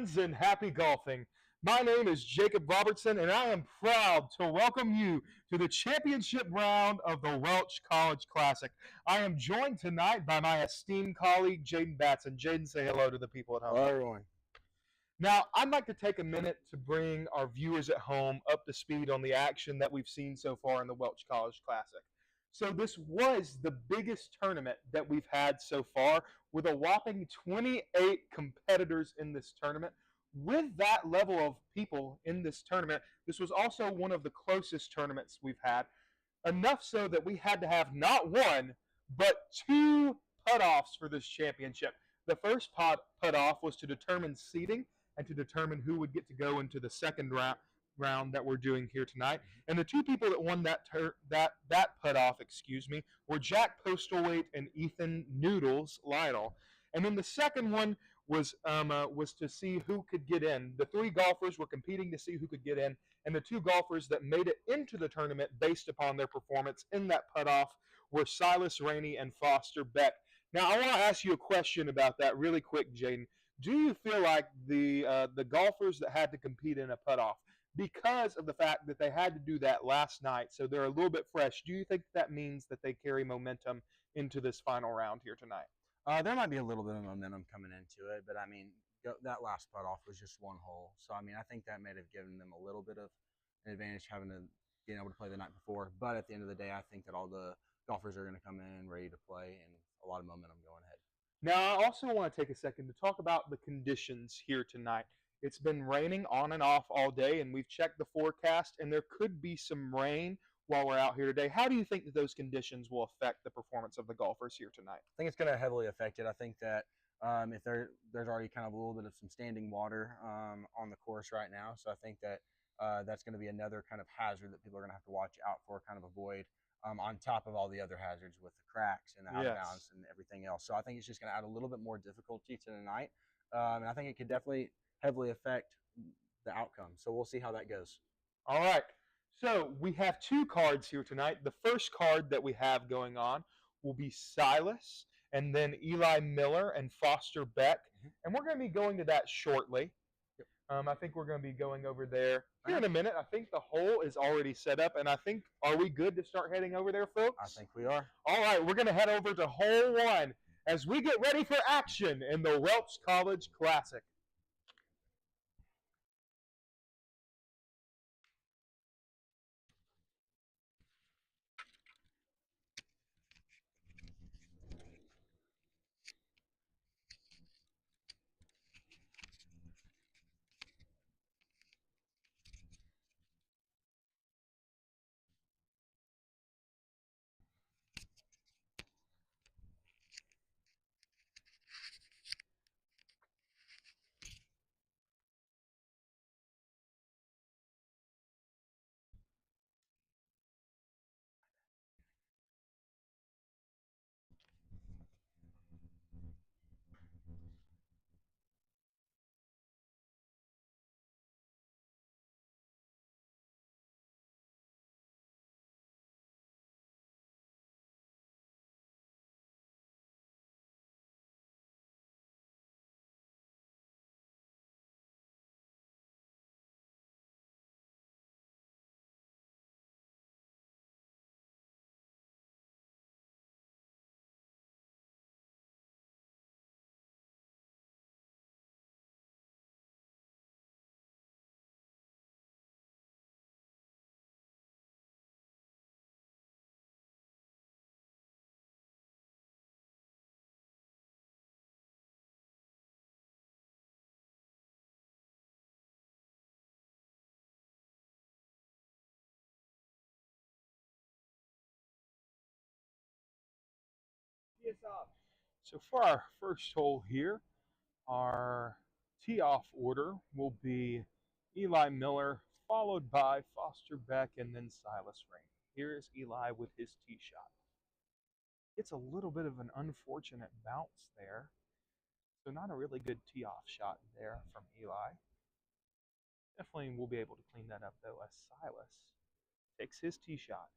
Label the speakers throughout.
Speaker 1: friends, and happy golfing. My name is Jacob Robertson, and I am proud to welcome you to the championship round of the Welch College Classic. I am joined tonight by my esteemed colleague, Jaden Batson. Jaden, say hello to the people at home.
Speaker 2: Hello, everyone.
Speaker 1: Now, I'd like to take a minute to bring our viewers at home up to speed on the action that we've seen so far in the Welch College Classic. So this was the biggest tournament that we've had so far, with a whopping 28 competitors in this tournament. With that level of people in this tournament, this was also one of the closest tournaments we've had, enough so that we had to have not one, but two putt-offs for this championship. The first putt-off was to determine seeding and to determine who would get to go into the second round that we're doing here tonight. And the two people that won that putt-off, were Jack Postlethwaite and Ethan Noodles Lionel. And then the second one was to see who could get in. The three golfers were competing to see who could get in, and the two golfers that made it into the tournament based upon their performance in that putt-off were Silas Rainey and Foster Beck. Now, I want to ask you a question about that really quick, Jaden. Do you feel like the golfers that had to compete in a putt-off, because of the fact that they had to do that last night, so they're a little bit fresh, do you think that means that they carry momentum into this final round here tonight?
Speaker 2: There might be a little bit of momentum coming into it, but I mean, that last putt off was just one hole. So I mean, I think that may have given them a little bit of an advantage being able to play the night before. But at the end of the day, I think that all the golfers are going to come in ready to play and a lot of momentum going ahead.
Speaker 1: Now, I also want to take a second to talk about the conditions here tonight. It's been raining on and off all day, and we've checked the forecast, and there could be some rain while we're out here today. How do you think that those conditions will affect the performance of the golfers here tonight?
Speaker 2: I think it's going to heavily affect it. I think that if there's already kind of a little bit of some standing water on the course right now, so I think that that's going to be another kind of hazard that people are going to have to watch out for, kind of avoid, on top of all the other hazards with the cracks and the out of bounds and everything else. So I think it's just going to add a little bit more difficulty to the night, and I think it could definitely heavily affect the outcome. So we'll see how that goes.
Speaker 1: All right. So we have two cards here tonight. The first card that we have going on will be Silas and then Eli Miller and Foster Beck. And we're going to be going to that shortly. I think we're going to be going over there here in a minute. I think the hole is already set up, and I think, are we good to start heading over there, folks?
Speaker 2: I think we are.
Speaker 1: All right, we're going to head over to hole one as we get ready for action in the Welch College Classic. So for our first hole here, our tee-off order will be Eli Miller, followed by Foster Beck, and then Silas Rainey. Here is Eli with his tee shot. It's a little bit of an unfortunate bounce there. So not a really good tee-off shot there from Eli. Definitely will be able to clean that up, though, as Silas takes his tee shot.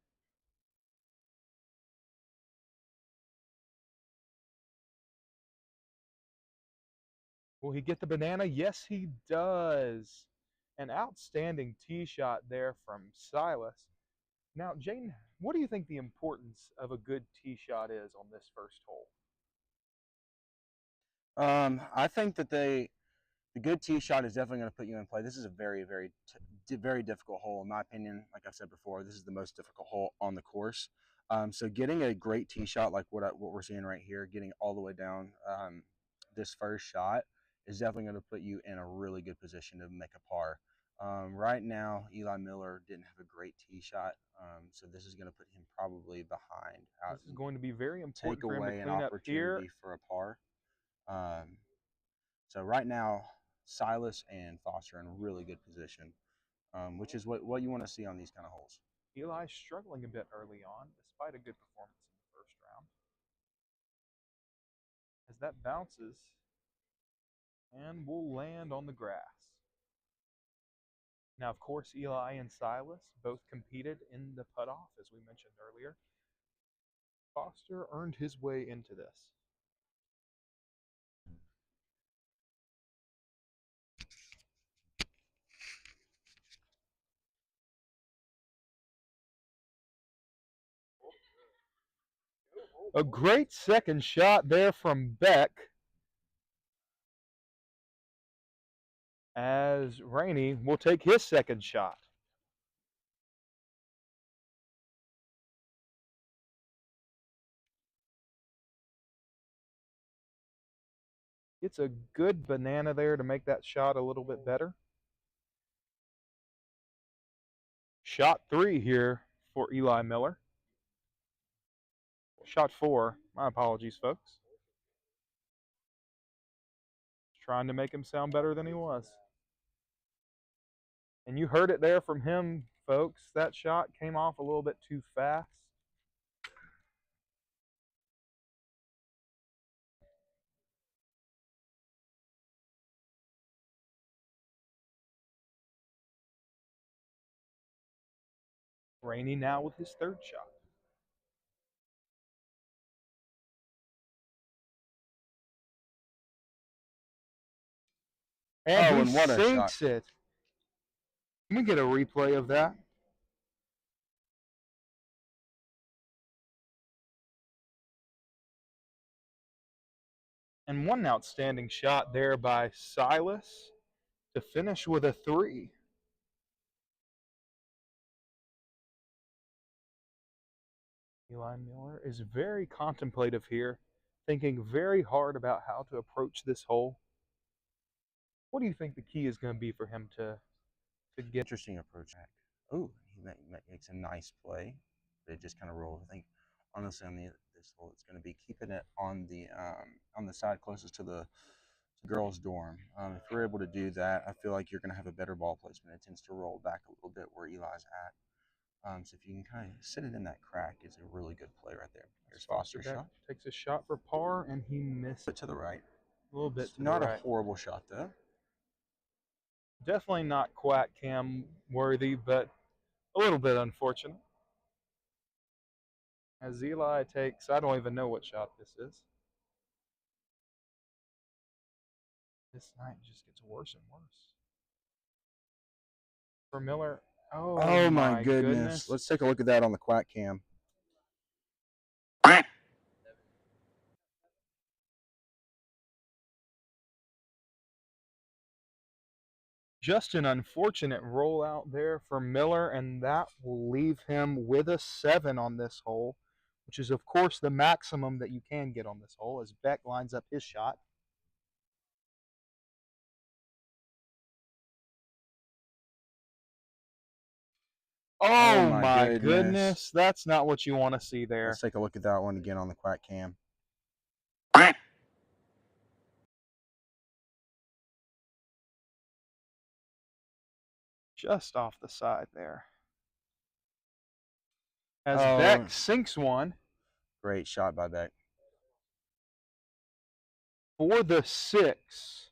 Speaker 1: Will he get the banana? Yes, he does. An outstanding tee shot there from Silas. Now, Jane, what do you think the importance of a good tee shot is on this first hole?
Speaker 2: I think that the good tee shot is definitely going to put you in play. This is a very difficult hole, in my opinion. Like I've said before, this is the most difficult hole on the course. So getting a great tee shot like what we're seeing right here, getting all the way down this first shot is definitely going to put you in a really good position to make a par. Right now, Eli Miller didn't have a great tee shot, so this is going to put him probably behind.
Speaker 1: This is going to be very
Speaker 2: Take
Speaker 1: important for him to
Speaker 2: away an
Speaker 1: clean up here.
Speaker 2: opportunity for a par. So right now, Silas and Foster are in a really good position, which is what you want to see on these kind of holes.
Speaker 1: Eli's struggling a bit early on, despite a good performance in the first round. As that bounces and will land on the grass. Now, of course, Eli and Silas both competed in the putt-off, as we mentioned earlier. Foster earned his way into this. A great second shot there from Beck, as Rainey will take his second shot. It's a good banana there to make that shot a little bit better. Shot 3 here for Eli Miller. Shot 4. My apologies, folks. Trying to make him sound better than he was. And you heard it there from him, folks. That shot came off a little bit too fast. Rainey now with his third shot. And he
Speaker 2: what a shot.
Speaker 1: sinks it. Can we get a replay of that? And one outstanding shot there by Silas to finish with a 3. Eli Miller is very contemplative here, thinking very hard about how to approach this hole. What do you think the key is going to be for him to get?
Speaker 2: Interesting approach. Oh, he makes a nice play, but it just kind of rolled. I think honestly on this hole, it's going to be keeping it on the side closest to the girls' dorm. If we're able to do that, I feel like you're going to have a better ball placement. It tends to roll back a little bit where Eli's at. So if you can kind of sit it in that crack, it's a really good play right there. Here's Foster's shot.
Speaker 1: Takes a shot for par, and he missed
Speaker 2: it to the right.
Speaker 1: A little bit
Speaker 2: it's
Speaker 1: to
Speaker 2: not
Speaker 1: the right.
Speaker 2: A horrible shot though.
Speaker 1: Definitely not quack cam worthy, but a little bit unfortunate. As Eli takes, I don't even know what shot this is. This night just gets worse and worse. For Miller, oh my goodness.
Speaker 2: Let's take a look at that on the quack cam.
Speaker 1: Just an unfortunate rollout there for Miller, and that will leave him with a 7 on this hole, which is, of course, the maximum that you can get on this hole as Beck lines up his shot. Oh my goodness. That's not what you want to see there.
Speaker 2: Let's take a look at that one again on the quack cam.
Speaker 1: Just off the side there. As Beck sinks one.
Speaker 2: Great shot by Beck.
Speaker 1: For the 6.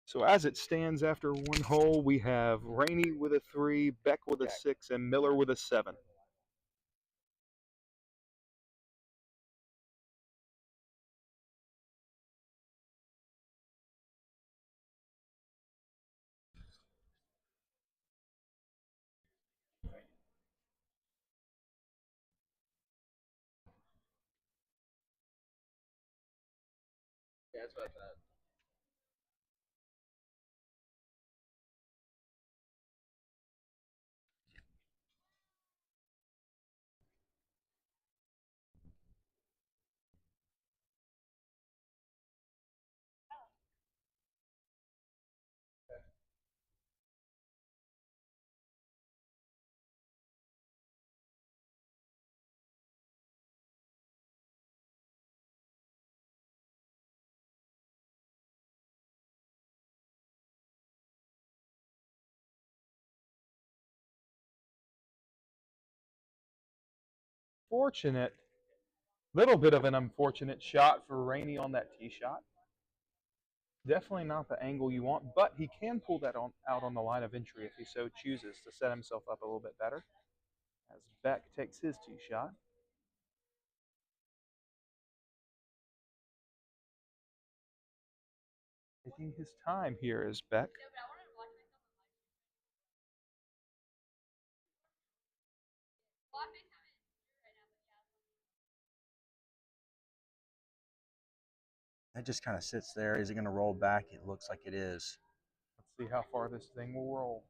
Speaker 1: So as it stands after one hole, we have Rainey with a 3, Beck with a 6, and Miller with a 7. Fortunate, little bit of an unfortunate shot for Rainey on that tee shot. Definitely not the angle you want, but he can pull that out on the line of entry if he so chooses to set himself up a little bit better. As Beck takes his tee shot. Taking his time here is Beck.
Speaker 2: It just kind of sits there. Is it going to roll back? It looks like it is.
Speaker 1: Let's see how far this thing will roll.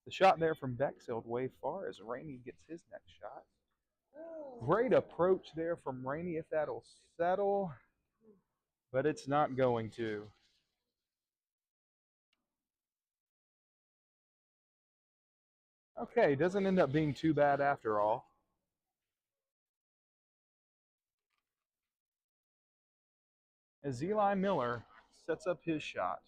Speaker 1: The shot there from Beck sailed way far as Rainey gets his next shot. Great approach there from Rainey if that'll settle, but it's not going to. Okay, doesn't end up being too bad after all. As Eli Miller sets up his shot.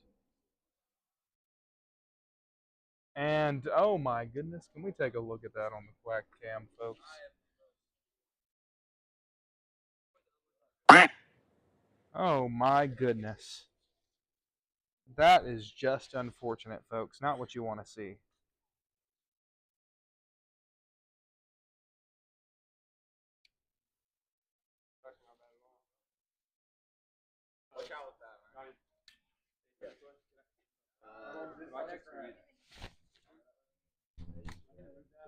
Speaker 1: And oh my goodness, can we take a look at that on the Quack Cam, folks? Oh my goodness. That is just unfortunate, folks. Not what you want to see.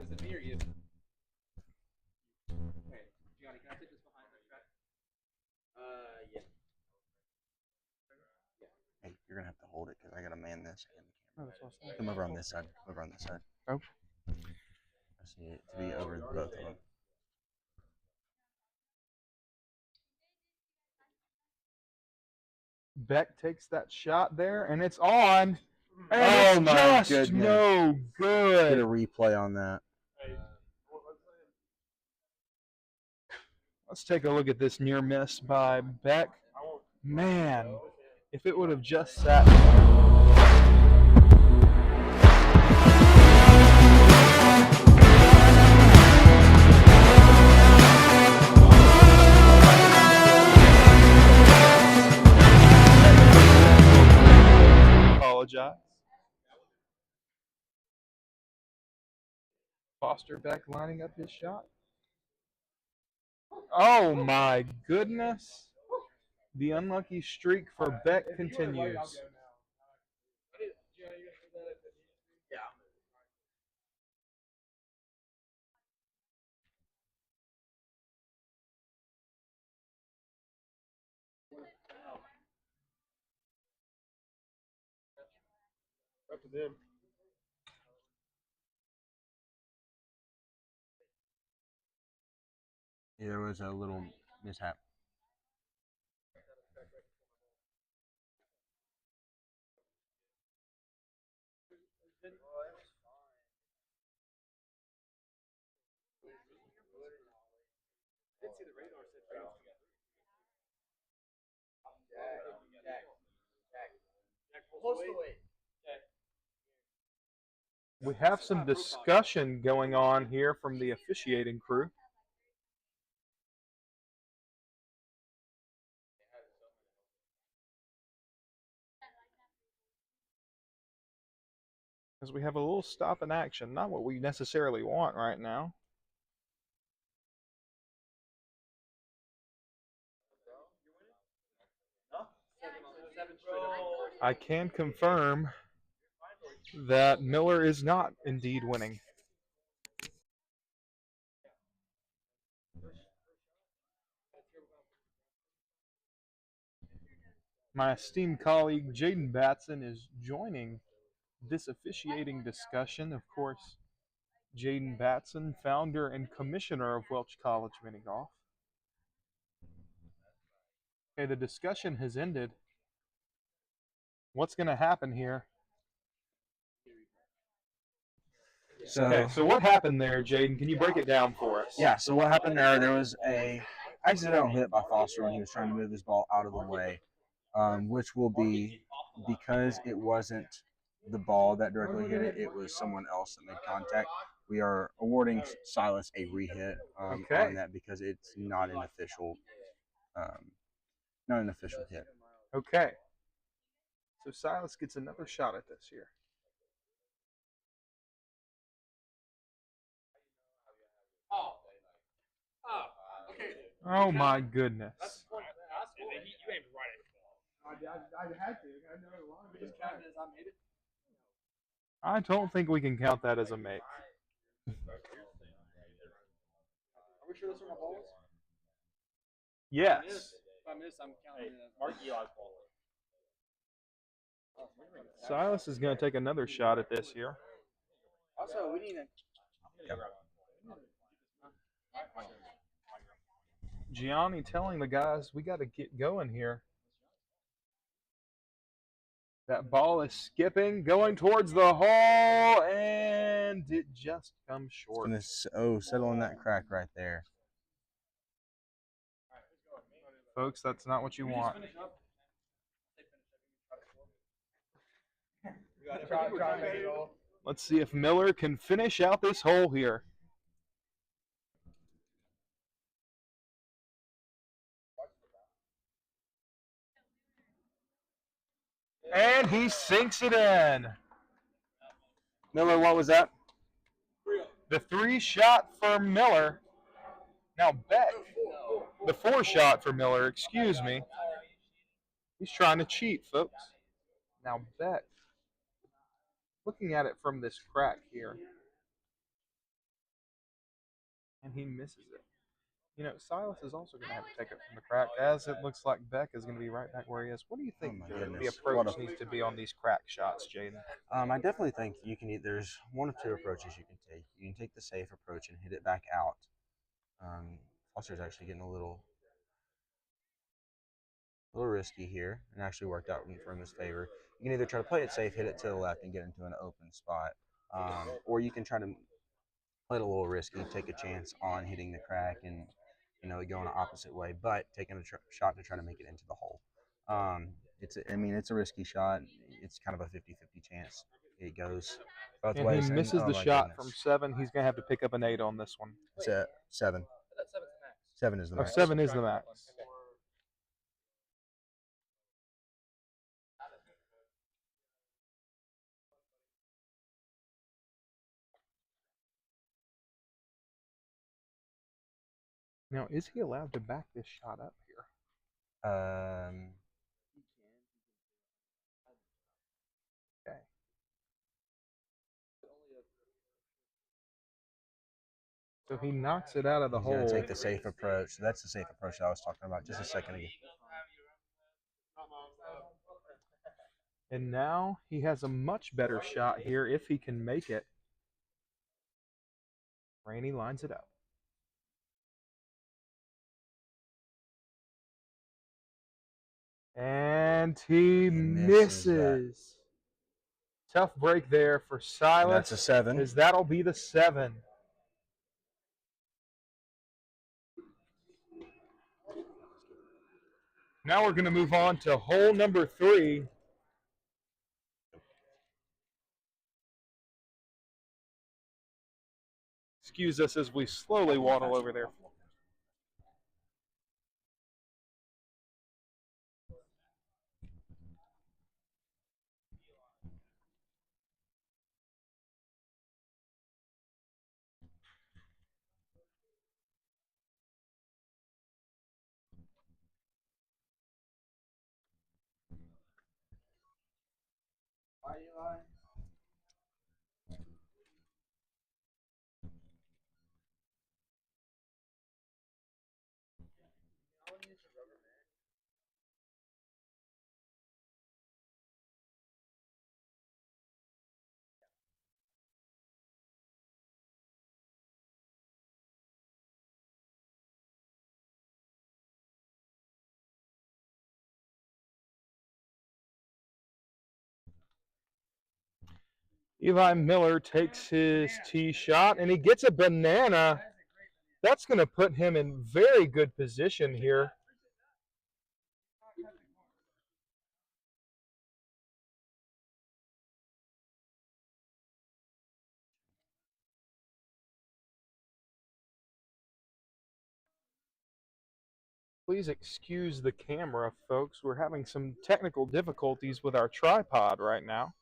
Speaker 3: Is it me or you? Okay, Gianni, can I take this behind the track? Yeah.
Speaker 2: Hey, you're going to have to hold it because I got to man this and the
Speaker 1: Oh,
Speaker 2: camera.
Speaker 1: that's awesome.
Speaker 2: Come over on this side. Come over on this side.
Speaker 1: Oh.
Speaker 2: I see it to be over both of them.
Speaker 1: Beck takes that shot there, and it's on. And
Speaker 2: Oh
Speaker 1: it's
Speaker 2: my
Speaker 1: just
Speaker 2: goodness.
Speaker 1: no
Speaker 2: Get a
Speaker 1: good.
Speaker 2: replay on that.
Speaker 1: Let's take a look at this near miss by Beck. Man, if it would have just sat. Apologize. Foster Beck lining up his shot. Oh my goodness. The unlucky streak for Beck continues.
Speaker 3: Up to them.
Speaker 2: There was a little mishap.
Speaker 1: We have some discussion going on here from the officiating crew. Because we have a little stop in action, not what we necessarily want right now. I can confirm that Miller is not indeed winning. My esteemed colleague Jaden Batson is joining this officiating discussion. Of course, Jaden Batson, founder and commissioner of Welch College Mini Golf. Okay, the discussion has ended. What's going to happen here? So what happened there, Jaden? Can you break it down for us?
Speaker 2: Yeah, so what happened there was a accidental hit by Foster when he was trying to move his ball out of the way, which will be because it wasn't the ball that directly hit it, it was someone else that made contact. We are awarding Silas a re-hit on that because it's not an official hit.
Speaker 1: Okay. So Silas gets another shot at this here. Oh my goodness. I don't think we can count that as a make.
Speaker 3: Are we sure those are my balls?
Speaker 1: Yes.
Speaker 3: If I miss, I'm counting it as Mark Eli's ball.
Speaker 1: Silas is going to take another shot at this here.
Speaker 3: Also, we need a.
Speaker 1: Gianni telling the guys, we got to get going here. That ball is skipping, going towards the hole, and it just comes short.
Speaker 2: Settle on that crack right there.
Speaker 1: Folks, that's not what you want. Let's see if Miller can finish out this hole here. And he sinks it in.
Speaker 2: Miller, what was that?
Speaker 1: The 3-shot for Miller. Now Beck, the 4-shot for Miller, excuse me. He's trying to cheat, folks. Now Beck, looking at it from this crack here. And he misses it. You know, Silas is also going to have to take it from the crack, as it looks like Beck is going to be right back where he is. What do you think the approach needs to be on these crack shots, Jaden?
Speaker 2: I definitely think you can. There's one of two approaches you can take. You can take the safe approach and hit it back out. Foster's actually getting a little risky here, and actually worked out in his favor. You can either try to play it safe, hit it to the left, and get into an open spot, or you can try to play it a little risky, take a chance on hitting the crack and go in the opposite way, but taking a shot to try to make it into the hole. It's a risky shot. It's kind of a 50-50 chance it goes both ways.
Speaker 1: He misses the shot from 7. He's going to have to pick up an 8 on this one.
Speaker 2: It's a 7. 7 is the max.
Speaker 1: 7 is the max. Now, is he allowed to back this shot up here? Okay. So he knocks it out of the hole.
Speaker 2: He's going to take the safe approach. That's the safe approach that I was talking about just a second ago.
Speaker 1: And now he has a much better shot here if he can make it. Rainey lines it up. And he
Speaker 2: Misses that.
Speaker 1: misses. Tough break there for
Speaker 2: And
Speaker 1: Silas.
Speaker 2: that's a 7.
Speaker 1: As that'll be the 7. Now we're going to move on to hole number 3. Excuse us as we slowly waddle over there. Eli Miller takes his tee shot, and he gets a banana. That's going to put him in very good position here. Please excuse the camera, folks. We're having some technical difficulties with our tripod right now.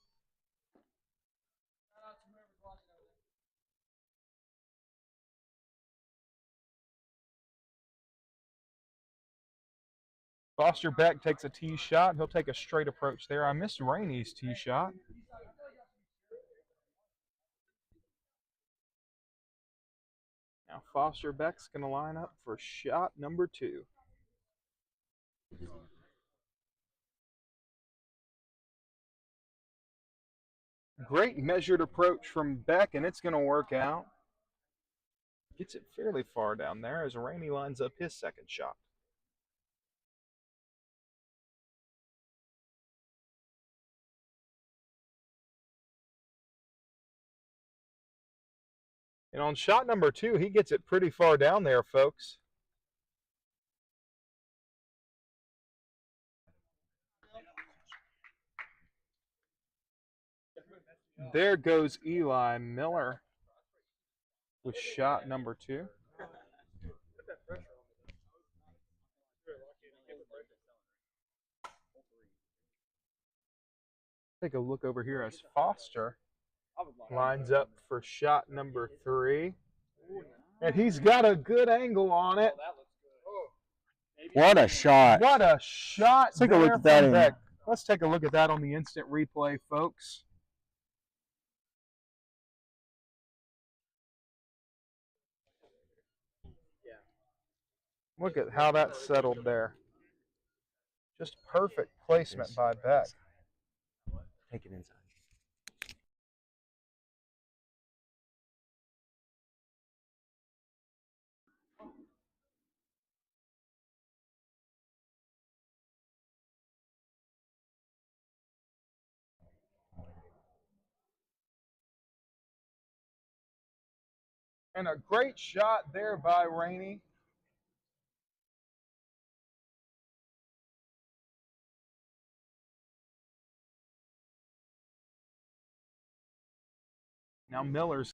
Speaker 1: Foster Beck takes a tee shot. He'll take a straight approach there. I missed Rainey's tee shot. Now Foster Beck's going to line up for shot number 2. Great measured approach from Beck, and it's going to work out. Gets it fairly far down there as Rainey lines up his second shot. And on shot number 2, he gets it pretty far down there, folks. There goes Eli Miller with shot number 2. Take a look over here as Foster lines up for shot number 3. And he's got a good angle on it.
Speaker 2: What a shot.
Speaker 1: What a shot.
Speaker 2: Let's take a look at that.
Speaker 1: Beck. Let's take a look at that on the instant replay, folks. Look at how that settled there. Just perfect placement by Beck.
Speaker 2: Take it inside.
Speaker 1: And a great shot there by Rainey. Now Miller's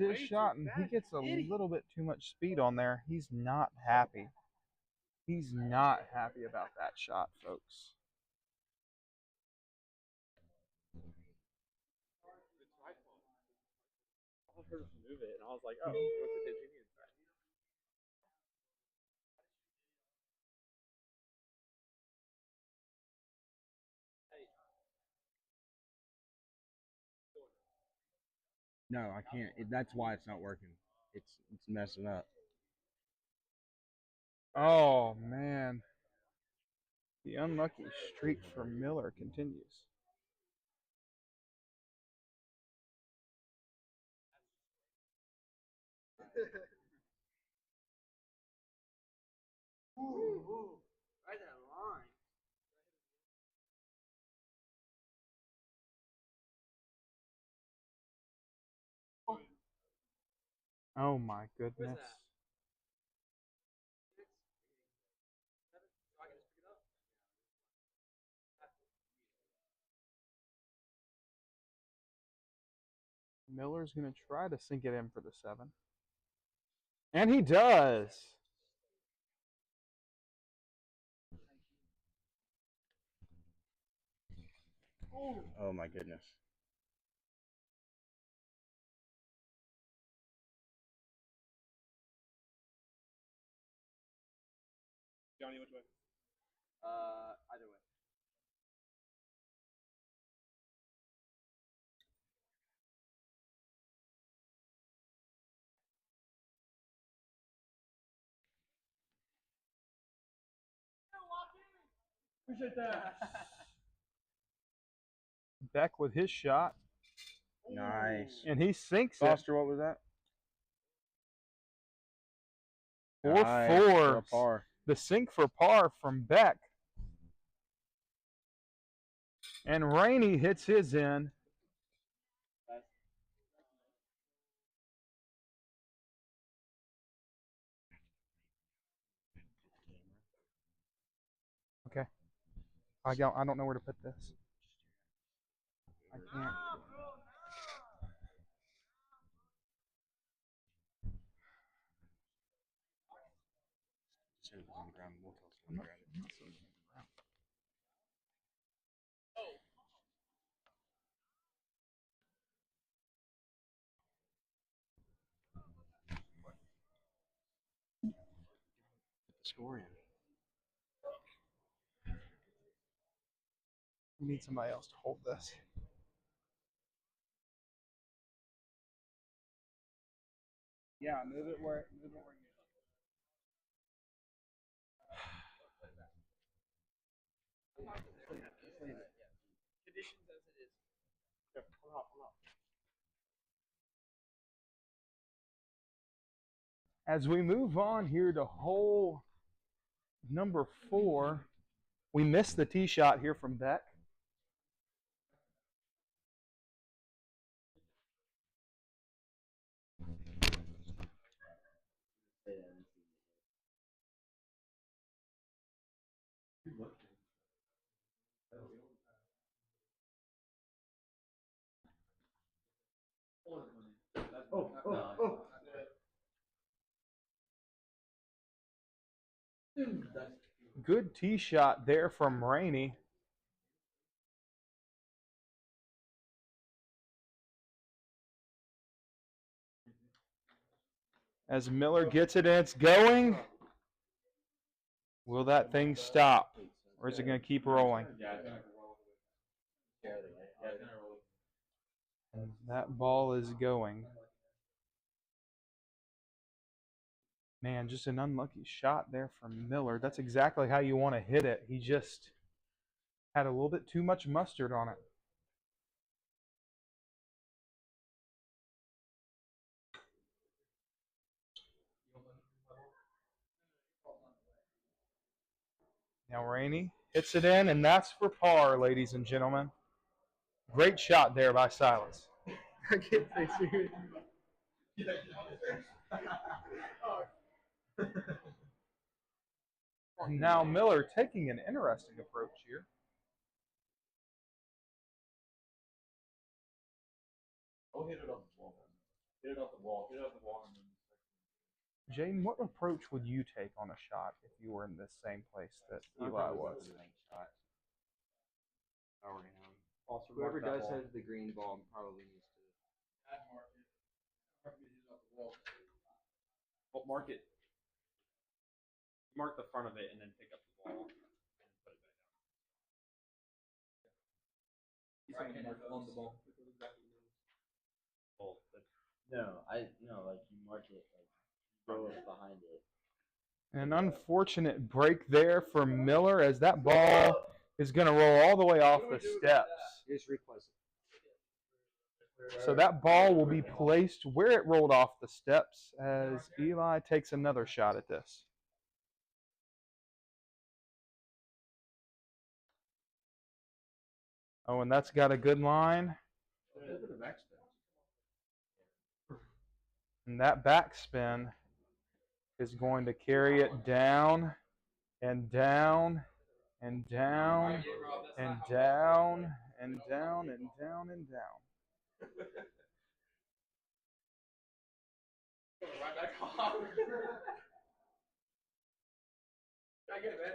Speaker 1: his shot, and he gets a little bit too much speed on there. He's not happy. He's not happy about that shot, folks.
Speaker 3: I heard him move it, and I was like, oh, what's the Disney inside?
Speaker 2: No, I can't. That's why it's not working. It's messing up.
Speaker 1: Oh man, the unlucky streak for Miller continues.
Speaker 3: Right that line.
Speaker 1: Oh my goodness. Miller's going to try to sink it in for the 7. And he does.
Speaker 2: Oh my goodness.
Speaker 3: Johnny, which way? Either way. Appreciate that.
Speaker 1: Beck with his shot.
Speaker 2: Nice.
Speaker 1: And he sinks
Speaker 2: Foster, what was that?
Speaker 1: it. 4
Speaker 2: Nice.
Speaker 1: 4.
Speaker 2: For a par.
Speaker 1: The sink for par from Beck. And Rainey hits his in. Okay. I don't know where to put this. I can't.
Speaker 2: Said it was on the ground. We'll tell someone to grab it. Put the score in.
Speaker 1: We need somebody else to hold this.
Speaker 2: Yeah, move it where you
Speaker 3: Conditions as it is.
Speaker 1: As we move on here to hole number 4, we missed the tee shot here from Beck. Good tee shot there from Rainey. As Miller gets it and it's going. Will that thing stop? Or is it going to keep rolling? And that ball is going. Man, just an unlucky shot there from Miller. That's exactly how you want to hit it. He just had a little bit too much mustard on it. Now Rainey hits it in, and that's for par, ladies and gentlemen. Great shot there by Silas.
Speaker 3: I can't say serious.
Speaker 1: Now Miller taking an interesting approach here.
Speaker 4: Oh, hit it off the wall. Hit it off the wall. Hit it off the wall.
Speaker 1: Jaden, what approach would you take on a shot if you were in the same place that Eli was?
Speaker 3: Whoever does has the green ball probably needs to.
Speaker 4: Well, mark it. Mark the front of it and then pick up the ball and put it back down.
Speaker 3: He's going to mark on the ball.
Speaker 4: Well, that's
Speaker 5: No, like you mark it, like you go behind it.
Speaker 1: An unfortunate break there for Miller as that ball is going to roll all the way off the steps.
Speaker 2: Just replace
Speaker 1: So that ball will be placed where it rolled off the steps as Eli takes another shot at this. Oh, and that's got a good line. And that backspin is going to carry it down and down and down and down and down and down and down.
Speaker 3: Right back off. I get it, man.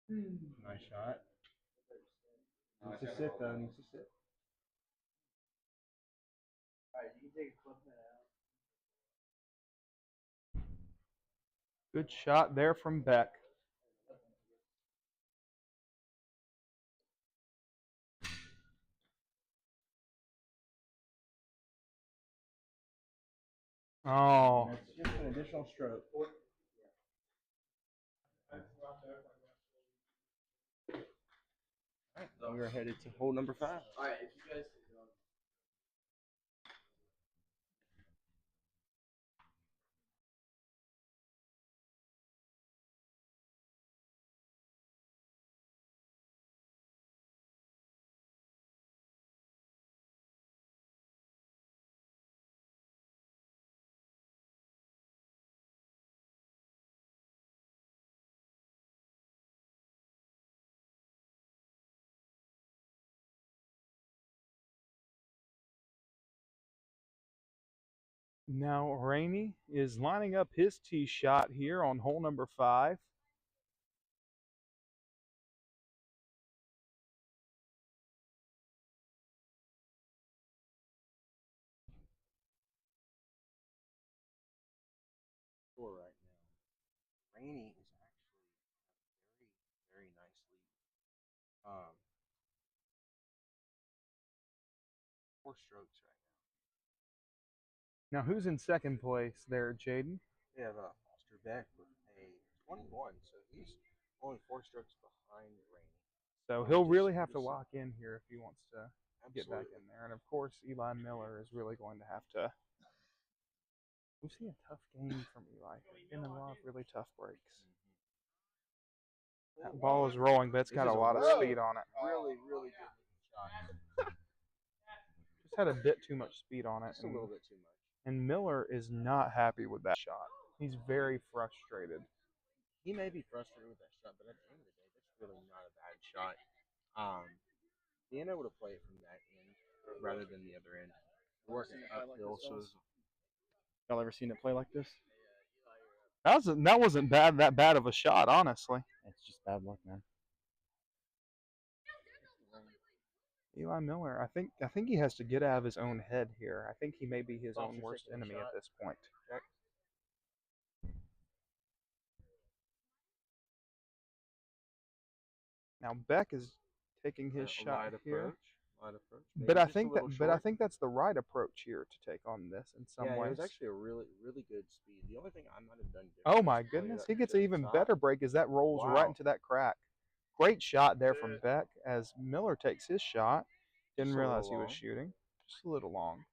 Speaker 2: Nice shot. Needs to sit though. Needs to sit.
Speaker 1: Good shot there from Beck. Oh,
Speaker 2: That's just an additional stroke. All right, so we're headed to hole number 5.
Speaker 5: All right, if you guys.
Speaker 1: now Rainey is lining up his tee shot here on hole number 5.
Speaker 2: Score right now. Rainey is actually very, very nice lead. 4 strokes right
Speaker 1: Now who's in second place there, Jaden?
Speaker 2: now. We have Foster Beck with a 21, so he's only 4 strokes behind Rainey.
Speaker 1: So he'll really have to lock in here if he wants to get back
Speaker 2: Absolutely.
Speaker 1: in there. And of course, Eli Miller is really going to have to. We've seen a tough game from Eli. Been a lot of really tough breaks. That ball is rolling, but it's got a lot of speed on it.
Speaker 2: Really, really good shot.
Speaker 1: Just had a bit too much speed on it.
Speaker 2: Just a little bit too much.
Speaker 1: And Miller is not happy with that shot. He's very frustrated.
Speaker 2: He may be frustrated with that shot, but at the end of the day, that's really not a bad shot. Being able to play it from that end rather than the other end, working uphill.
Speaker 4: Y'all ever seen it play like this?
Speaker 1: That wasn't that bad of a shot, honestly.
Speaker 4: It's just bad luck, man.
Speaker 1: Eli Miller, I think he has to get out of his own head here. I think he may be his own worst enemy at this point. Now Beck is taking his shot here. But I think that's the right approach here to take on this in some ways.
Speaker 2: It was actually a really, really good speed. The only thing I might have done different.
Speaker 1: Oh my goodness, he gets an even better break as that rolls right into that crack. Great shot there from Beck as Miller takes his shot. Didn't realize he was shooting. Just a little long.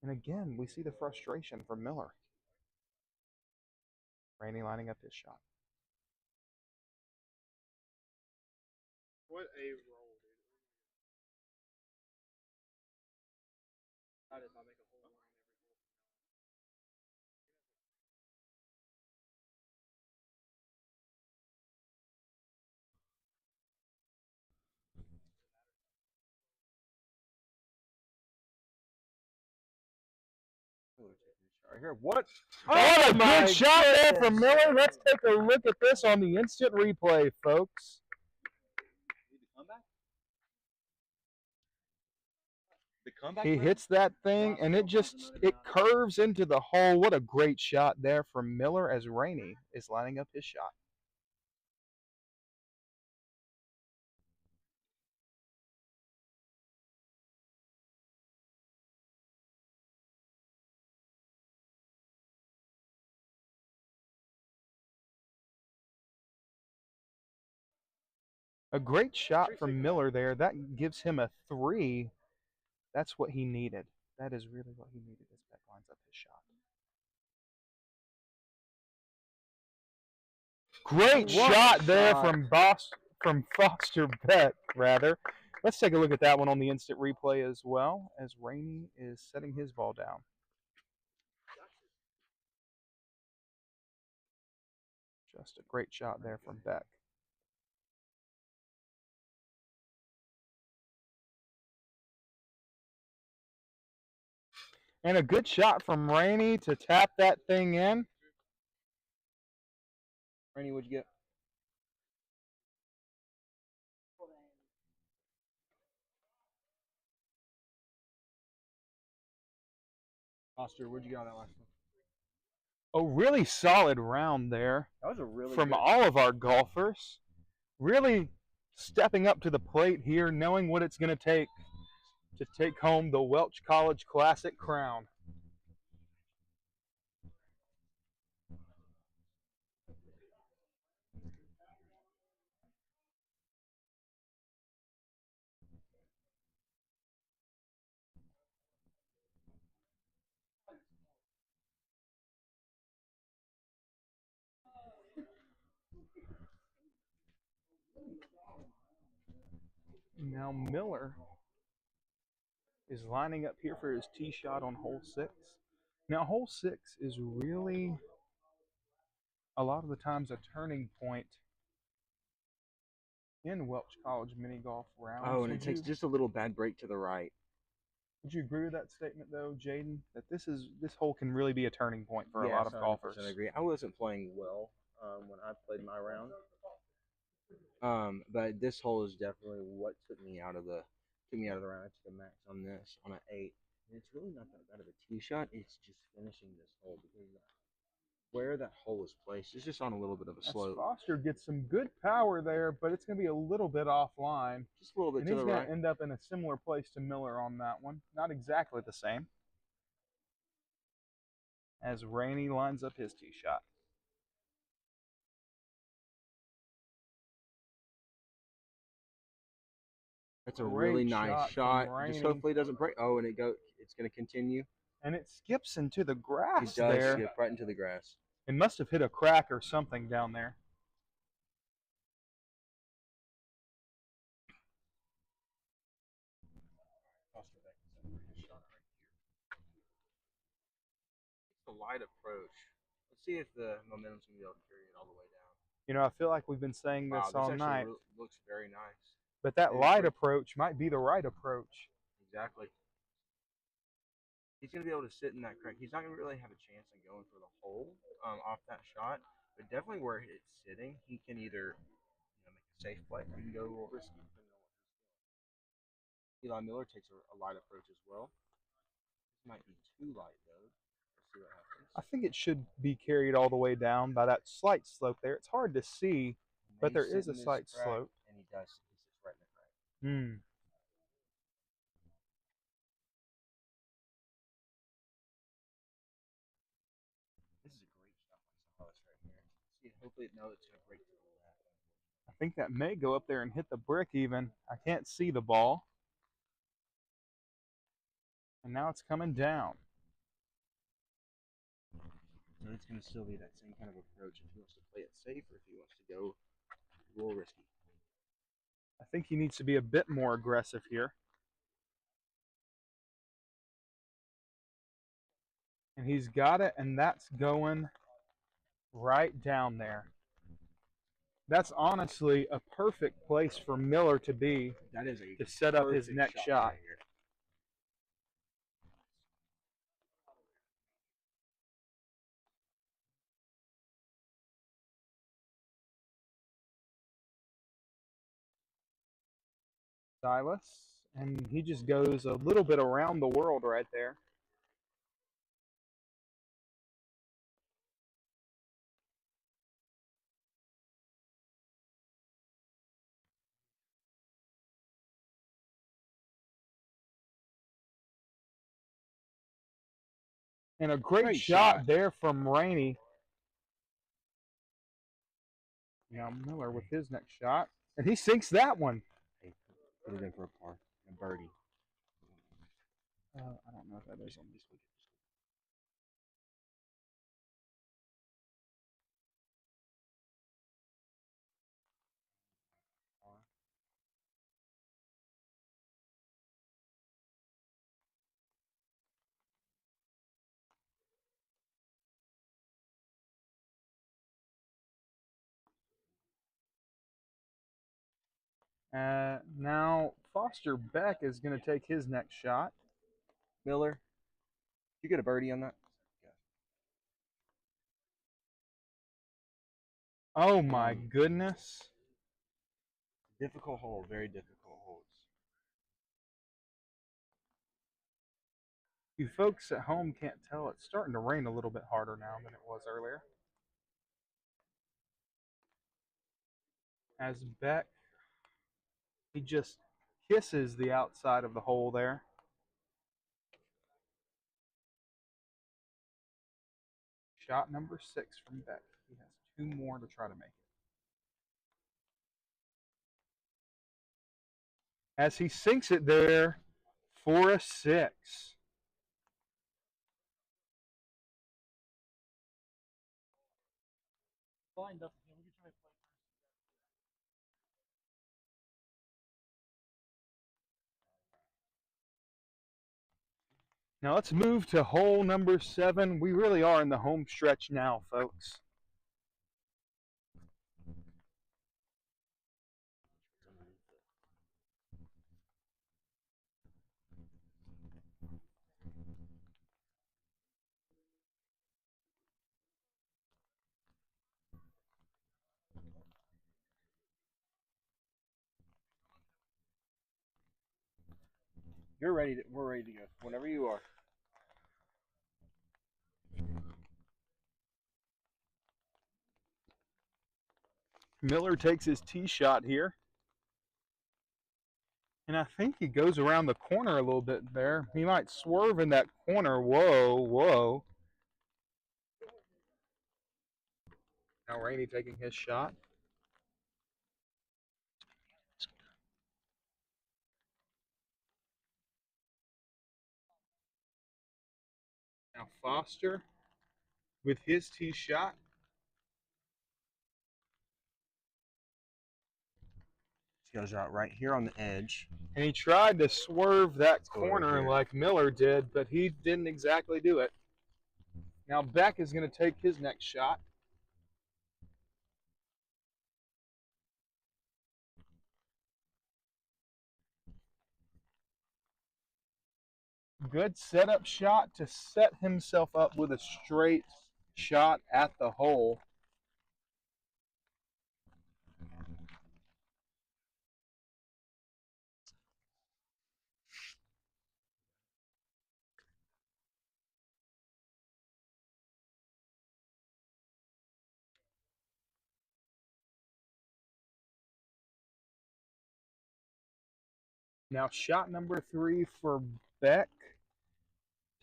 Speaker 1: And again, we see the frustration from Miller. Rainey lining up his shot.
Speaker 3: What a roll, dude. That is not make a hole in one every hole.
Speaker 2: Right here. What?
Speaker 1: Oh, a
Speaker 2: my
Speaker 1: good shot there from
Speaker 2: goodness.
Speaker 1: Miller. Let's take a look at this on the instant replay, folks.
Speaker 4: The comeback.
Speaker 1: He hits that thing, and it curves into the hole. What a great shot there from Miller as Rainey is lining up his shot. A great shot from Miller there. That gives him a 3. That's what he needed. That is really what he needed as Beck lines up his shot. Great
Speaker 2: What
Speaker 1: shot there
Speaker 2: shot.
Speaker 1: from Foster Beck, rather. Let's take a look at that one on the instant replay as well, as Rainey is setting his ball down. Just a great shot there from Beck. And a good shot from Rainey to tap that thing in.
Speaker 2: Rainey, what'd you get? Foster, where'd you get on that last one?
Speaker 1: A really solid round there
Speaker 2: That was a really
Speaker 1: from
Speaker 2: good
Speaker 1: all of our golfers. Really stepping up to the plate here, knowing what it's going to take home the Welch College Classic crown. Now Miller is lining up here for his tee shot on hole 6. Now hole 6 is really a lot of the times a turning point in Welch College mini golf rounds.
Speaker 2: Oh, and it takes just a little bad break to the right.
Speaker 1: Would you agree with that statement though, Jaden? That this hole can really be a turning point for a lot of golfers.
Speaker 2: I agree. I wasn't playing well when I played my round. But this hole is definitely what took me out of the round. I took a max on this on an 8. And it's really not that bad of a tee shot. It's just finishing this hole because where that hole is placed is just on a little bit of a slope.
Speaker 1: Foster gets some good power there, but it's going to be a little bit offline.
Speaker 2: Just a little bit
Speaker 1: and
Speaker 2: to the right.
Speaker 1: He's going to end up in a similar place to Miller on that one. Not exactly the same. As Rainey lines up his tee shot.
Speaker 2: That's a really nice shot. Just hopefully it doesn't break. Oh, and it's going to continue.
Speaker 1: And it skips into the grass
Speaker 2: there. It does
Speaker 1: there.
Speaker 2: skip right into the grass.
Speaker 1: It must have hit a crack or something down there.
Speaker 2: It's a light approach. Let's see if the momentum's going to be able to carry it all the way down.
Speaker 1: You know, I feel like we've been saying this all night.
Speaker 2: Looks very nice.
Speaker 1: But that light approach might be the right approach.
Speaker 2: Exactly. He's going to be able to sit in that crack. He's not going to really have a chance in going for the hole off that shot. But definitely where it's sitting, he can either make a safe play or he can go a little risky. Eli Miller takes a light approach as well. This might be too light, though. Let's see what happens.
Speaker 1: I think it should be carried all the way down by that slight slope there. It's hard to see, but there is a slight slope.
Speaker 2: And he does. He sits right in the crack. This is a great shot by Salas right here. See, hopefully it's going to break to the left.
Speaker 1: I think that may go up there and hit the brick even. I can't see the ball. And now it's coming down.
Speaker 2: So it's going to still be that same kind of approach if he wants to play it safe or if he wants to go a little risky.
Speaker 1: I think he needs to be a bit more aggressive here. And he's got it, and that's going right down there. That's honestly a perfect place for Miller to be.
Speaker 2: That is
Speaker 1: to set up his next shot.
Speaker 2: Right here.
Speaker 1: Silas, and he just goes a little bit around the world right there. And a great shot there from Rainey. Now Miller with his next shot, and he sinks that one.
Speaker 2: Hey, put it in for a par, a birdie.
Speaker 1: I don't know if that is on this week. Now Foster Beck is going to take his next shot.
Speaker 2: Miller, you get a birdie on that?
Speaker 1: Oh my goodness.
Speaker 2: Difficult hole, very difficult holes.
Speaker 1: You folks at home can't tell, it's starting to rain a little bit harder now than it was earlier. As Beck, he just kisses the outside of the hole there. Shot number 6 from Beck. He has 2 more to try to make it. As he sinks it there for a 6.
Speaker 3: Lined up again. We can try to play.
Speaker 1: Now let's move to hole number 7. We really are in the home stretch now, folks.
Speaker 2: We're ready to go. Whenever you are.
Speaker 1: Miller takes his tee shot here. And I think he goes around the corner a little bit there. He might swerve in that corner. Whoa, whoa. Now Rainey taking his shot. Now Foster with his tee shot.
Speaker 2: He goes out right here on the edge.
Speaker 1: And he tried to swerve that
Speaker 2: Let's go over
Speaker 1: corner
Speaker 2: here.
Speaker 1: like Miller did, but he didn't exactly do it. Now Beck is going to take his next shot. Good setup shot to set himself up with a straight shot at the hole. Now shot number 3 for Beck.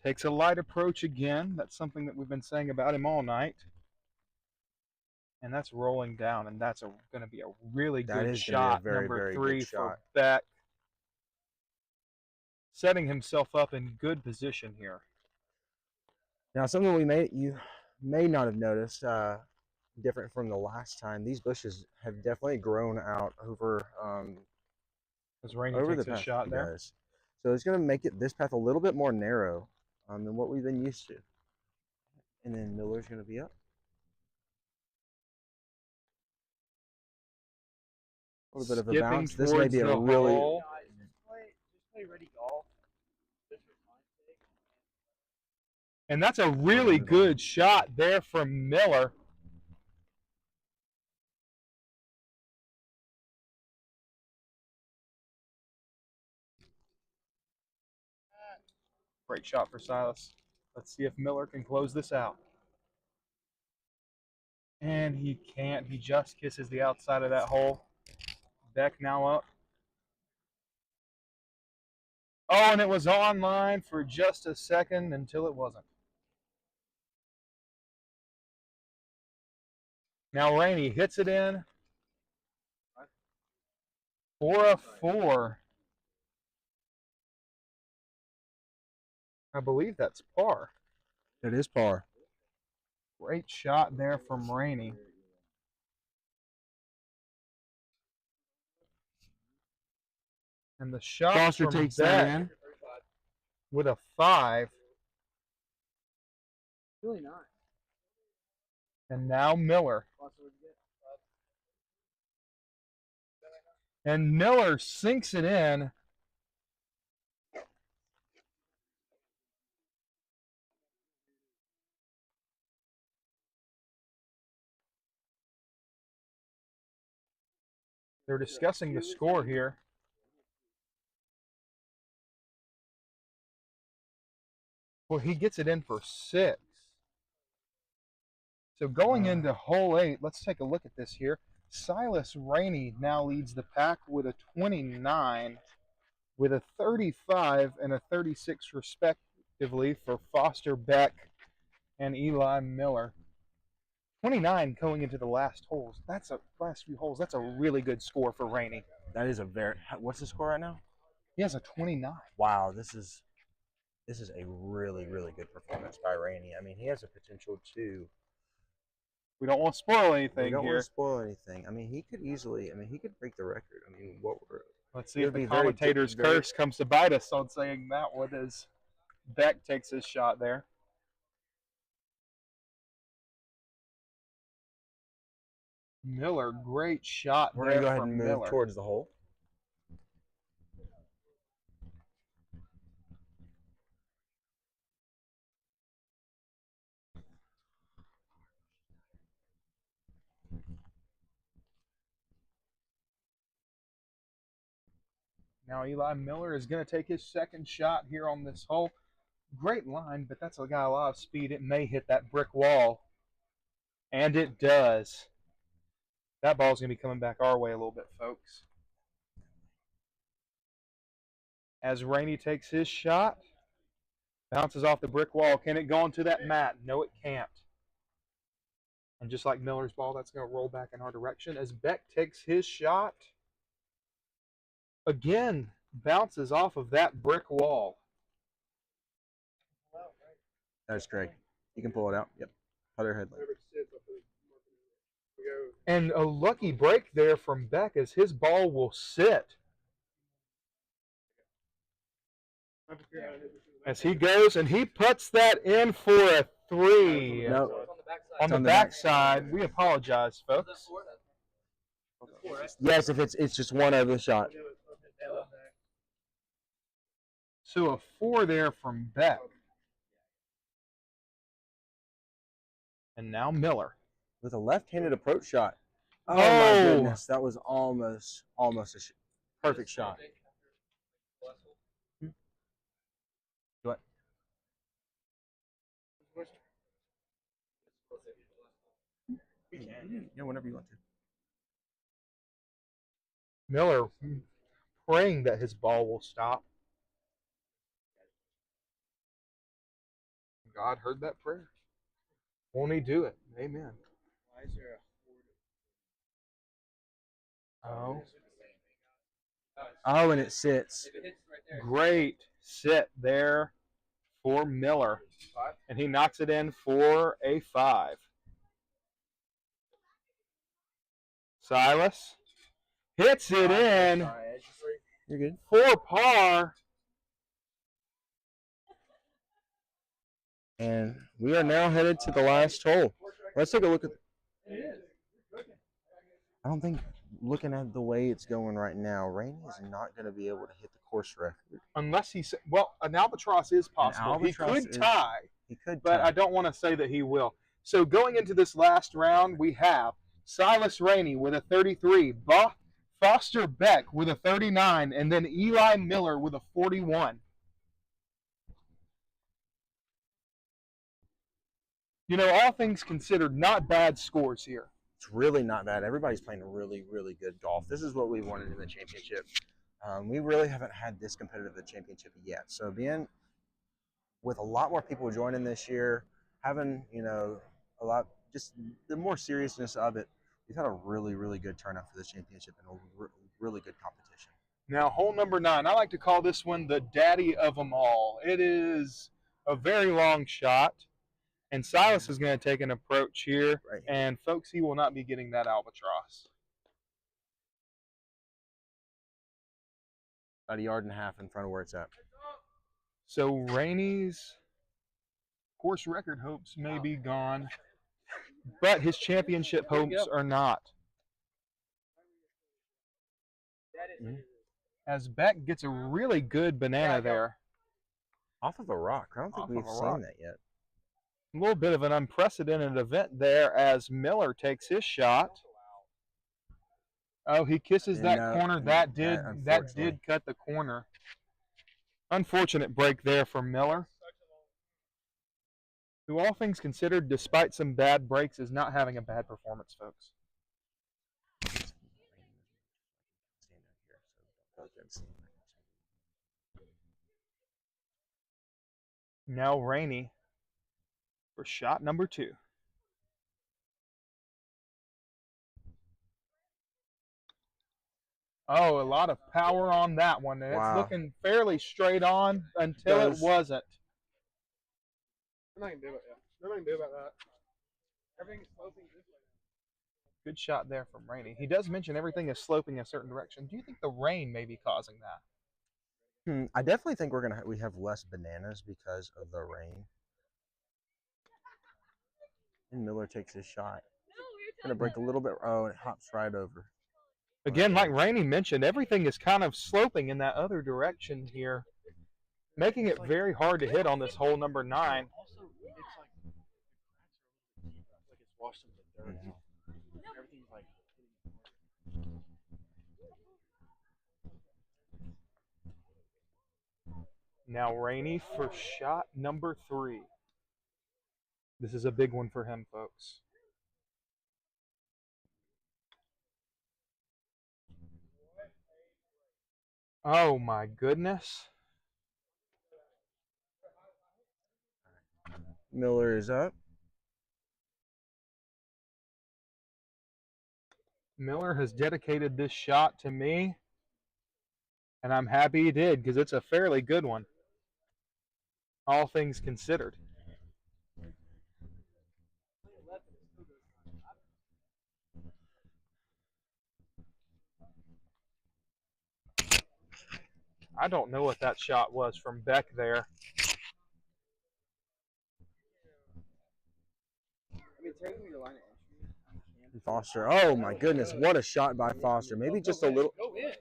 Speaker 1: Takes a light approach again. That's something that we've been saying about him all night. And that's rolling down, and that's going to be a really good shot. Number 3 for Beck. Setting himself up in good position here.
Speaker 2: Now, something you may not have noticed, different from the last time. These bushes have definitely grown out over
Speaker 1: As Rainey
Speaker 2: over
Speaker 1: takes
Speaker 2: the
Speaker 1: a
Speaker 2: path
Speaker 1: shot there.
Speaker 2: does. So it's going to make this path a little bit more narrow than what we've been used to. And then Miller's going to be up. A little bit of a bounce. This may be a really
Speaker 3: Just play ready golf.
Speaker 1: And that's a really good shot there from Miller. Great shot for Silas. Let's see if Miller can close this out. And he can't. He just kisses the outside of that hole. Beck now up. Oh, and it was online for just a second until it wasn't. Now Rainey hits it in for a 4. I believe that's par.
Speaker 2: It is par.
Speaker 1: Great shot there from Rainey. And the shot
Speaker 2: Foster
Speaker 1: from
Speaker 2: takes
Speaker 1: Beck
Speaker 2: that in.
Speaker 1: with a 5.
Speaker 3: Really nice.
Speaker 1: And now Miller. And Miller sinks it in. They're discussing the score here. Well, he gets it in for 6. So going into hole 8, let's take a look at this here. Silas Rainey now leads the pack with a 29, with a 35 and a 36 respectively for Foster Beck and Eli Miller. 29 going into the last holes. Last few holes. That's a really good score for Rainey.
Speaker 2: That is a very. What's the score right now?
Speaker 1: He has a 29.
Speaker 2: Wow, this is a really, really good performance by Rainey. I mean, he has a potential to.
Speaker 1: We don't want to spoil
Speaker 2: We
Speaker 1: anything
Speaker 2: don't want
Speaker 1: here.
Speaker 2: to spoil anything. I mean, he could easily. I mean, he could break the record. I mean,
Speaker 1: Let's see
Speaker 2: It
Speaker 1: if
Speaker 2: would
Speaker 1: the
Speaker 2: be very
Speaker 1: commentator's
Speaker 2: very-
Speaker 1: curse comes to bite us on saying that one as Beck takes his shot there. Miller, great shot
Speaker 2: We're
Speaker 1: there
Speaker 2: gonna go ahead
Speaker 1: from
Speaker 2: and move
Speaker 1: Miller.
Speaker 2: towards the hole.
Speaker 1: Now Eli Miller is going to take his second shot here on this hole. Great line, but that's got a lot of speed. It may hit that brick wall. And it does. That ball's going to be coming back our way a little bit, folks. As Rainey takes his shot, bounces off the brick wall. Can it go onto that mat? No, it can't. And just like Miller's ball, that's going to roll back in our direction. As Beck takes his shot, again, bounces off of that brick wall.
Speaker 2: That's great. You can pull it out. Yep. Putter headlight.
Speaker 1: And a lucky break there from Beck as his ball will sit. As he goes and he puts that in for a 3.
Speaker 2: No.
Speaker 1: On the
Speaker 2: on the
Speaker 1: backside. We apologize, folks.
Speaker 2: Yes, if it's just one over the shot.
Speaker 1: So a 4 there from Beck. And now Miller.
Speaker 2: With a left-handed approach shot. Oh,
Speaker 1: Oh.
Speaker 2: my goodness, that was almost a perfect shot. What? Yeah, whenever you want to.
Speaker 1: Miller praying that his ball will stop. God heard that prayer. Won't he do it? Amen. Oh,
Speaker 2: Oh, and it sits.
Speaker 1: great sit there for Miller. And he knocks it in for a 5. Silas hits it in
Speaker 2: You're good.
Speaker 1: for par.
Speaker 2: And we are now headed to the last hole. Let's take a look at. I don't think, looking at the way it's going right now, Rainey is not going to be able to hit the course record.
Speaker 1: Unless he – well, an albatross is possible.
Speaker 2: albatross
Speaker 1: he
Speaker 2: is-
Speaker 1: could tie,
Speaker 2: He could,
Speaker 1: but
Speaker 2: tie.
Speaker 1: I don't want to say that he will. So going into this last round, we have Silas Rainey with a 33, Foster Beck with a 39, and then Eli Miller with a 41. You know, all things considered, not bad scores here.
Speaker 2: It's really not bad. Everybody's playing really, really good golf. This is what we wanted in the championship. We really haven't had this competitive a championship yet. So being with a lot more people joining this year, having a lot, just the more seriousness of it, we've had a really, really good turnout for this championship and a really good competition.
Speaker 1: Now, hole number 9, I like to call this one the daddy of them all. It is a very long shot, and Silas is going to take an approach here,
Speaker 2: Right.
Speaker 1: and folks, he will not be getting that albatross.
Speaker 2: About a yard and a half in front of where it's at.
Speaker 1: So Rainey's course record hopes may be gone, but his championship hopes are not. As Beck gets a really good banana there.
Speaker 2: Off of a rock. I don't think
Speaker 1: Off
Speaker 2: we've
Speaker 1: of a
Speaker 2: seen
Speaker 1: rock.
Speaker 2: that yet.
Speaker 1: A little bit of an unprecedented event there as Miller takes his shot. Oh, he kisses that corner. That did cut the corner. Unfortunate break there for Miller, who, all things considered, despite some bad breaks, is not having a bad performance, folks. Now Rainey for shot number 2. Oh, a lot of power on that one. And
Speaker 2: Wow.
Speaker 1: it's looking fairly straight on until it wasn't.
Speaker 3: Nothing to do about that. Nothing to do about that. Everything's sloping this way.
Speaker 1: Good shot there from Rainey. He does mention everything is sloping a certain direction. Do you think the rain may be causing that?
Speaker 2: I definitely think we have less bananas because of the rain. And Miller takes his shot. Gonna break a little bit. Oh, and it hops right over.
Speaker 1: Again, like Rainey mentioned, everything is kind of sloping in that other direction here, making it very hard to hit on this hole number 9.
Speaker 4: Also, it's like the cracks are a little bit deep. Like it's washed some of the dirt out. Everything's like
Speaker 1: Now Rainey for shot number 3. This is a big one for him, folks. Oh my goodness.
Speaker 2: Miller is up.
Speaker 1: Miller has dedicated this shot to me, and I'm happy he did because it's a fairly good one, all things considered. I don't know what that shot was from Beck there.
Speaker 2: Foster. Oh my goodness, what a shot by Foster. Maybe just a little.
Speaker 3: Go in.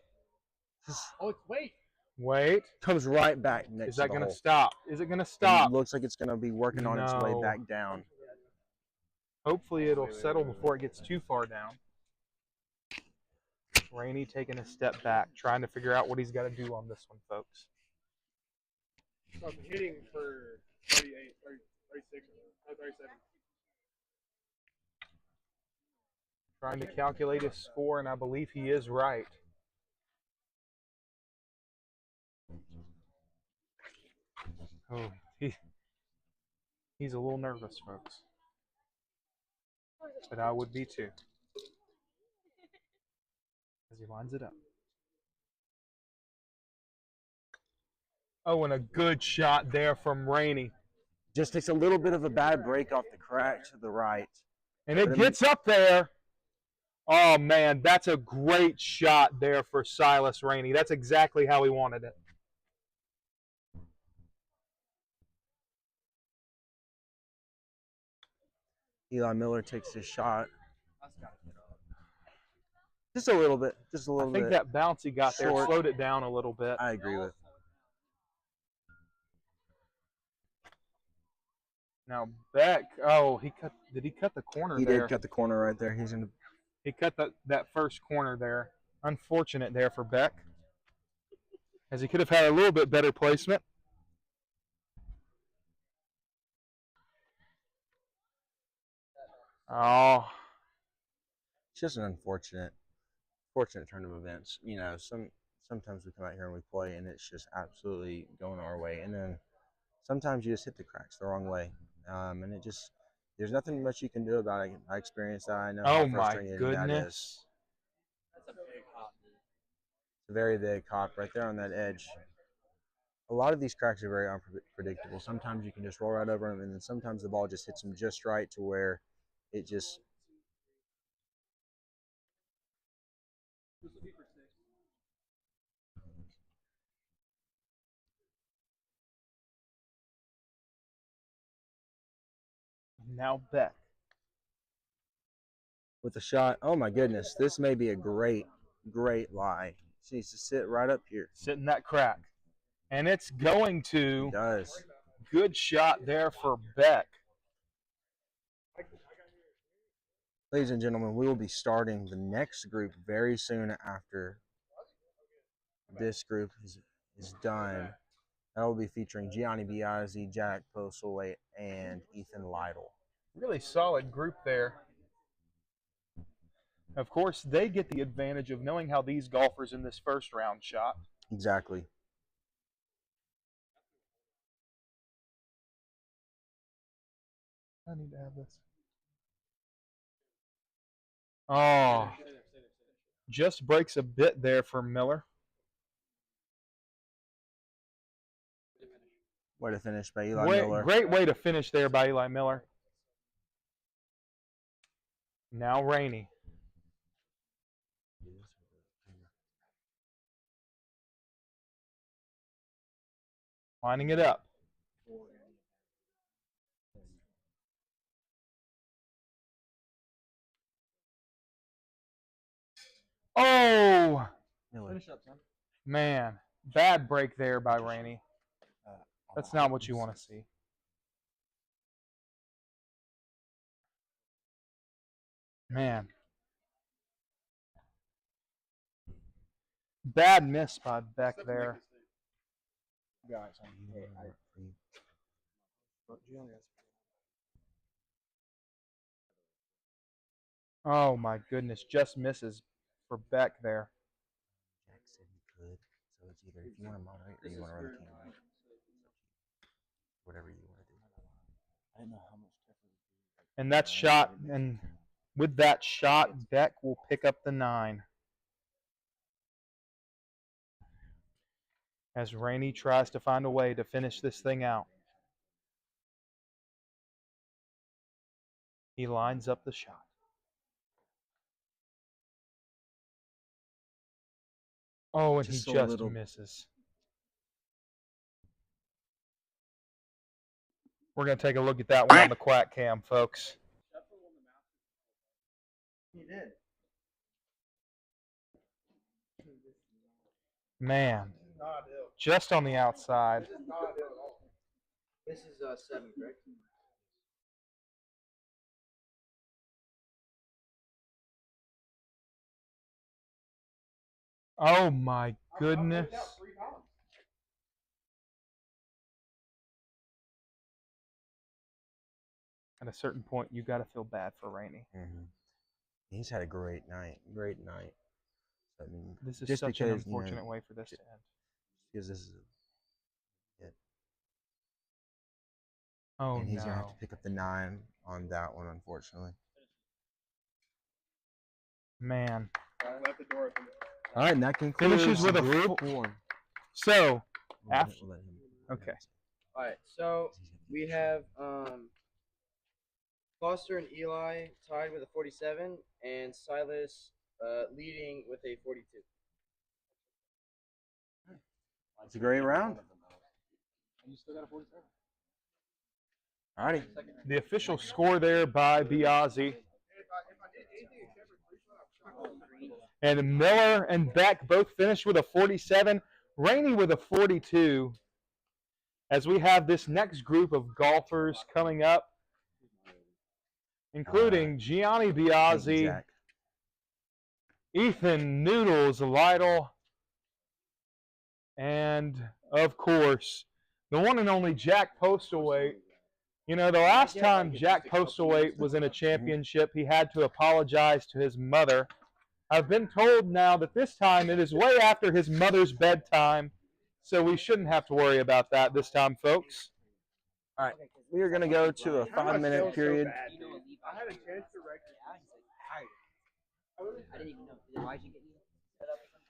Speaker 3: Oh, it's wait.
Speaker 1: Wait.
Speaker 2: Comes right back next
Speaker 1: Is that
Speaker 2: to the
Speaker 1: going to
Speaker 2: hole.
Speaker 1: stop? Is it going to stop?
Speaker 2: It looks like it's going to be working on its way
Speaker 1: No.
Speaker 2: back down.
Speaker 1: Hopefully it'll settle before it gets too far down. Rainey taking a step back, trying to figure out what he's got to do on this one, folks.
Speaker 3: So I'm hitting for 38, 30, 36, or 37.
Speaker 1: Trying to calculate his score, and I believe he is right. Oh, he's a little nervous, folks. But I would be too. As he lines it up. Oh, and a good shot there from Rainey.
Speaker 2: Just takes a little bit of a bad break off the crack to the right.
Speaker 1: And it gets up there. Oh, man, that's a great shot there for Silas Rainey. That's exactly how he wanted it.
Speaker 2: Eli Miller takes his shot. Just a little bit. Just a little bit.
Speaker 1: I think that bounce he got there
Speaker 2: short.
Speaker 1: slowed it down a little bit.
Speaker 2: I agree with.
Speaker 1: Now Beck, oh, did he cut the corner
Speaker 2: He
Speaker 1: there?
Speaker 2: did cut the corner right there. He's in.
Speaker 1: He cut that first corner there. Unfortunate there for Beck, as he could have had a little bit better placement. Oh,
Speaker 2: It's just an fortunate turn of events. You know, sometimes we come out here and we play, and it's just absolutely going our way, and then sometimes you just hit the cracks the wrong way, and it just there's nothing much you can do about it. I experienced that. I know how
Speaker 1: oh my
Speaker 2: frustrating that is.
Speaker 1: goodness.
Speaker 2: It's a very big hop right there on that edge. A lot of these cracks are very unpredictable. Sometimes you can just roll right over them, and then sometimes the ball just hits them just right to where it just.
Speaker 1: Now Beck.
Speaker 2: With a shot, oh my goodness, this may be a great lie. She needs to sit right up here.
Speaker 1: Sit in that crack. And it's going to.
Speaker 2: It does.
Speaker 1: Good shot there for Beck.
Speaker 2: Ladies and gentlemen, we will be starting the next group very soon after this group is done. That will be featuring Gianni Biazzi, Jack Postlewaite, and Ethan Lytle.
Speaker 1: Really solid group there. Of course, they get the advantage of knowing how these golfers in this first round shot.
Speaker 2: Exactly.
Speaker 1: I need to have this. Oh, just breaks a bit there for Miller.
Speaker 2: Way to finish by Eli Miller.
Speaker 1: Great way to finish there by Eli Miller. Now Rainey. Lining it up. Oh!
Speaker 2: Finish up, son.
Speaker 1: Man, bad break there by Rainey. That's not what you want to see. Man. Bad miss by Beck there. Oh my goodness, just misses for Beck there.
Speaker 2: Jack said he could, so it's either if you want to moderate or you want to run the camera. Whatever you want to do.
Speaker 4: I didn't know how much tougher.
Speaker 1: And that shot, and with that shot, Beck will pick up the 9. As Rainey tries to find a way to finish this thing out. He lines up the shot. Oh, and
Speaker 2: Just
Speaker 1: he
Speaker 2: a
Speaker 1: just
Speaker 2: little.
Speaker 1: misses. We're going to take a look at that one on the Quack Cam, folks.
Speaker 5: He did.
Speaker 1: Man, just on the outside.
Speaker 5: This is 7, correct?
Speaker 1: Oh my goodness. At a certain point, you got to feel bad for Rainey.
Speaker 2: Mm-hmm. He's had a great night. Great night. I mean,
Speaker 1: This is
Speaker 2: just
Speaker 1: such
Speaker 2: because,
Speaker 1: an unfortunate way for this to end.
Speaker 2: Because this is it.
Speaker 1: Oh,
Speaker 2: and he's
Speaker 1: no.
Speaker 2: going to have to pick up the 9 on that one, unfortunately.
Speaker 1: Man.
Speaker 3: Left the door open.
Speaker 2: All right, and that concludes
Speaker 1: Finishes with a
Speaker 2: group 1.
Speaker 1: So,
Speaker 2: We'll
Speaker 1: after.
Speaker 2: let him-
Speaker 1: Okay.
Speaker 5: All right, so we have Foster and Eli tied with a 47, and Silas leading with a 42.
Speaker 2: It's a great round.
Speaker 4: And you still got a 47.
Speaker 2: All righty.
Speaker 1: The official score there by Biazzi. And Miller and Beck both finished with a 47. Rainey with a 42. As we have this next group of golfers coming up, including Gianni
Speaker 2: Thank you,
Speaker 1: Biazzi,
Speaker 2: Jack.
Speaker 1: Ethan Noodles Lytle, and, of course, the one and only Jack Postlewaite. You know, the last time Jack Postlewaite was in a championship, he had to apologize to his mother. I've been told now that this time it is way after his mother's bedtime, so we shouldn't have to worry about that this time, folks.
Speaker 2: All right, we are going to go to a 5-minute period.
Speaker 3: I had a chance to record.
Speaker 5: I didn't even know. Why'd you get you set up or something?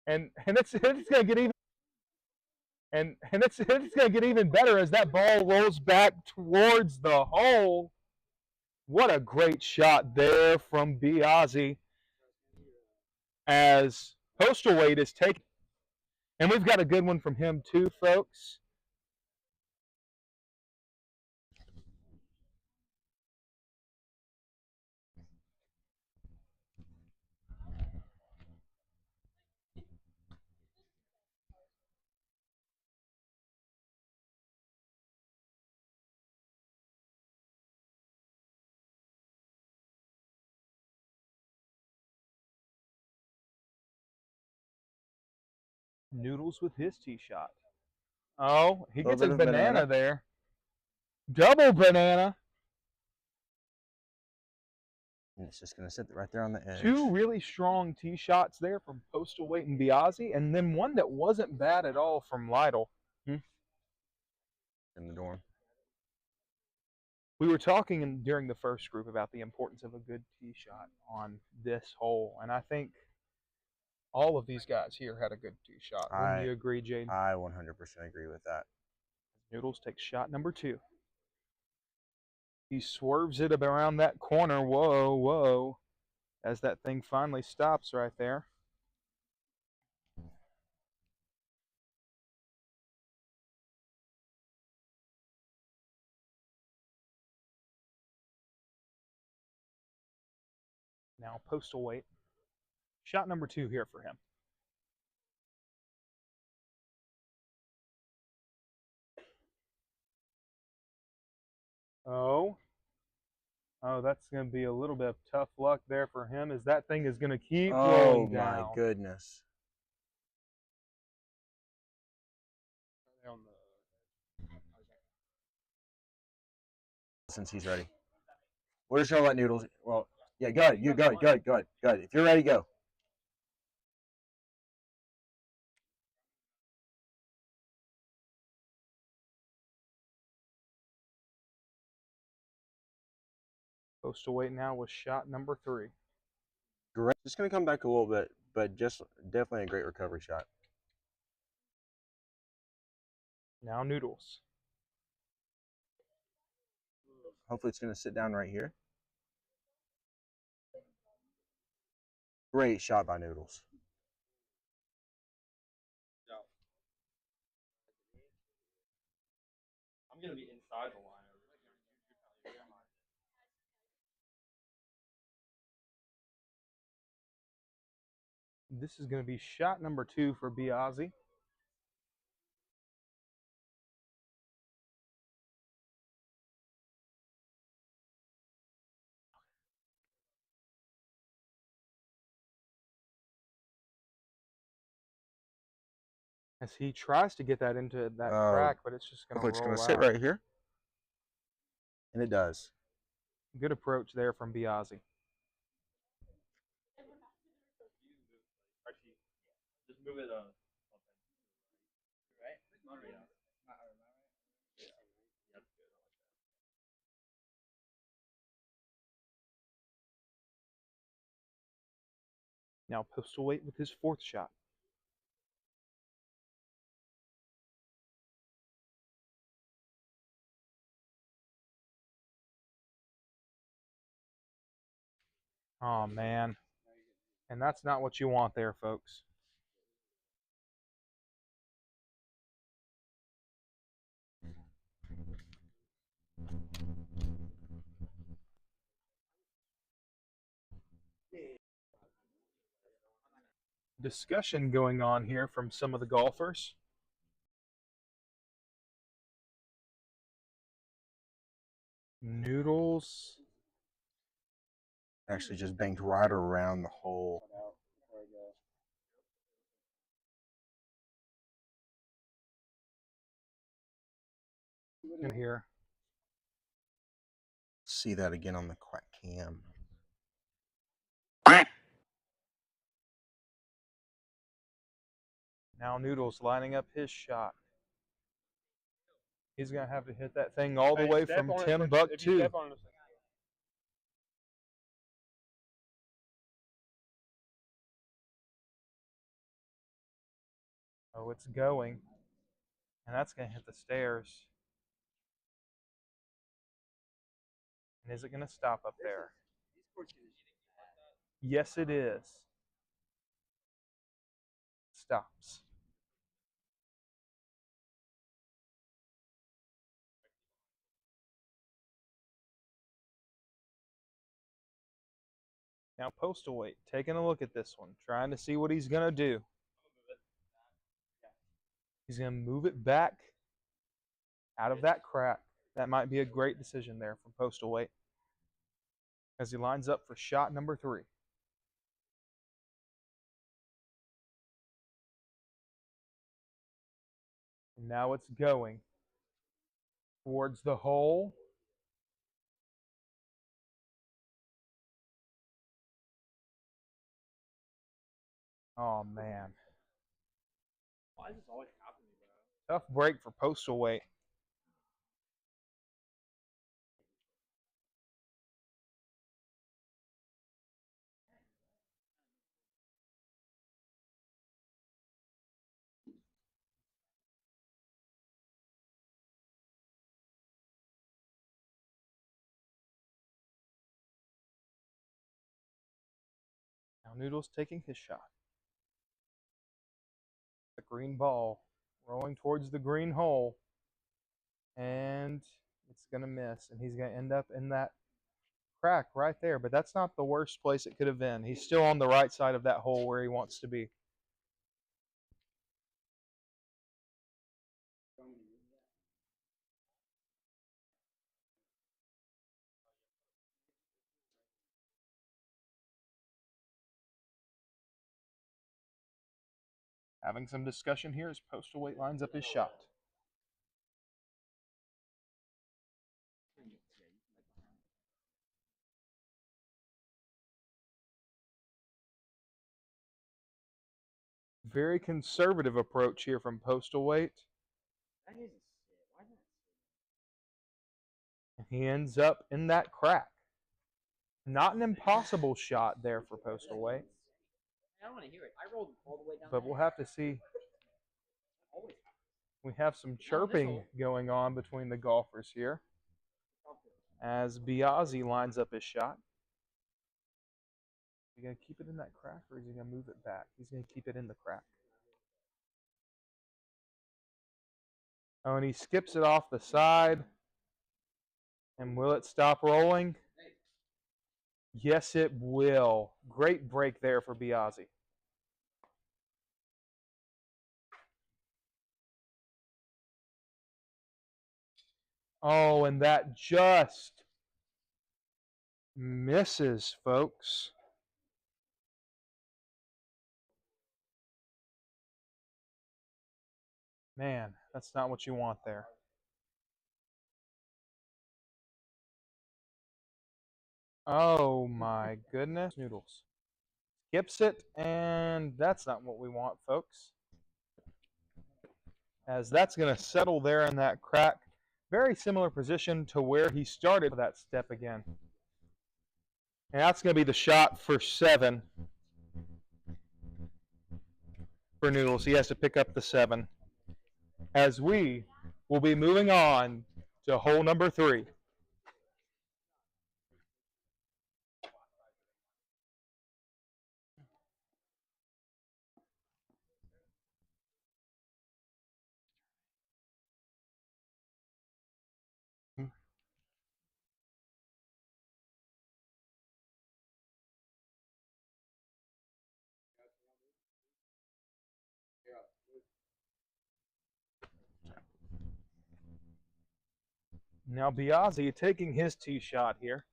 Speaker 1: And it's going to get even it's going to get even better as that ball rolls back towards the hole. What a great shot there from Biazzi as Postleweight is taking, and we've got a good one from him too, folks. Noodles with his tee shot. Oh, he gets a banana there. Double banana.
Speaker 2: And it's just going to sit right there on the edge.
Speaker 1: Two really strong tee shots there from Postal Weight and Biazzi, and then one that wasn't bad at all from Lytle.
Speaker 2: In the dorm.
Speaker 1: We were talking during the first group about the importance of a good tee shot on this hole, and I think all of these guys here had a good tee shot. Wouldn't you agree, Jaden?
Speaker 2: I 100% agree with that.
Speaker 1: Noodles takes shot number 2. He swerves it around that corner. Whoa, whoa. As that thing finally stops right there. Now Postal Weight. Shot number 2 here for him. Oh, that's going to be a little bit of tough luck there for him as that thing is going to keep rolling down.
Speaker 2: Oh, my goodness. Since he's ready. We're just going to let Noodles. Well, yeah, go ahead. You go ahead. Go ahead. Go ahead. Go ahead. If you're ready, go.
Speaker 1: Postal Weight now with shot number 3.
Speaker 2: Great. Just going to come back a little bit, but just definitely a great recovery shot.
Speaker 1: Now Noodles.
Speaker 2: Hopefully it's going to sit down right here. Great shot by Noodles.
Speaker 4: I'm gonna be inside the line.
Speaker 1: This is going to be shot number 2 for Biazzi. As he tries to get that into that crack, but it's just going to roll out.
Speaker 2: Hopefully it's going to sit right here. And it does.
Speaker 1: Good approach there from Biazzi.
Speaker 4: Just move it.
Speaker 1: Now Postal Weight with his 4th shot. Oh, man. And that's not what you want there, folks. Discussion going on here from some of the golfers. Noodles.
Speaker 2: Actually just banked right around the hole.
Speaker 1: In here.
Speaker 2: See that again on the quack cam.
Speaker 1: Now Noodles lining up his shot. He's going to have to hit that thing all the way from Timbuktu. Oh, it's going. And that's going to hit the stairs. And is it going to stop up there? Yes, it is. Stops. Now Postal Weight taking a look at this one, trying to see what he's going to do. He's going to move it back out of that crack. That might be a great decision there from Postal Weight as he lines up for shot number 3. And now it's going towards the hole. Oh, man.
Speaker 3: Why is this always happening, bro?
Speaker 1: Tough break for Postal Weight. Now Noodles taking his shot. The green ball rolling towards the green hole. And it's going to miss. And he's going to end up in that crack right there. But that's not the worst place it could have been. He's still on the right side of that hole where he wants to be. Having some discussion here as Postal Weight lines up his shot. Very conservative approach here from Postal Weight.
Speaker 5: That needs to sit. Why not?
Speaker 1: He ends up in that crack. Not an impossible shot there for Postal Weight.
Speaker 5: I don't want to hear it. I rolled all the way down.
Speaker 1: But we'll have to see. We have some chirping going on between the golfers here as Biazzi lines up his shot. Is he going to keep it in that crack or is he going to move it back? He's going to keep it in the crack. Oh, and he skips it off the side. And will it stop rolling? Yes, it will. Great break there for Biazzi. Oh, and that just misses, folks. Man, that's not what you want there. Oh my goodness. Noodles. Skips it, and that's not what we want, folks. As that's going to settle there in that crack. Very similar position to where he started that step again. And that's going to be the shot for 7 for Noodles. He has to pick up the 7. As we will be moving on to hole number 3. Now Biazzi taking his tee shot here.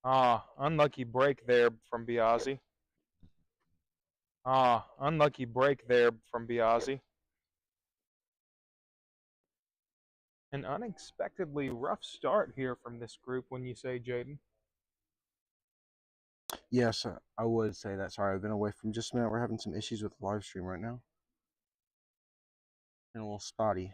Speaker 1: Unlucky break there from Biazzi. Unlucky break there from Biazzi. An unexpectedly rough start here from this group, when you say, Jaden.
Speaker 2: Yes, I would say that. Sorry, I've been away from just a minute. We're having some issues with the live stream right now. And a little spotty.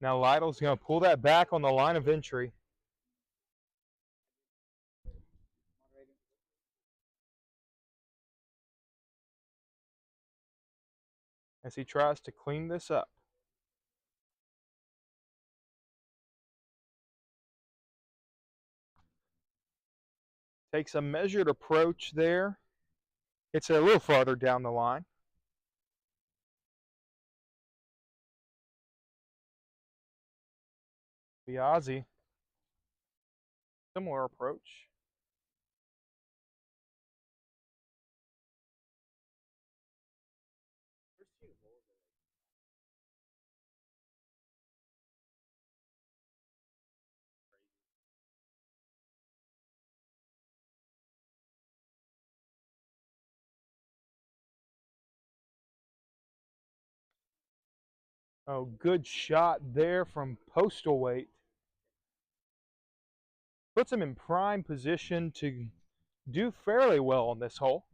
Speaker 1: Now Lytle's going to pull that back on the line of entry. As he tries to clean this up. Takes a measured approach there. It's a little farther down the line. Biazzi, similar approach. Oh, good shot there from postal weight. Puts him in prime position to do fairly well on this hole.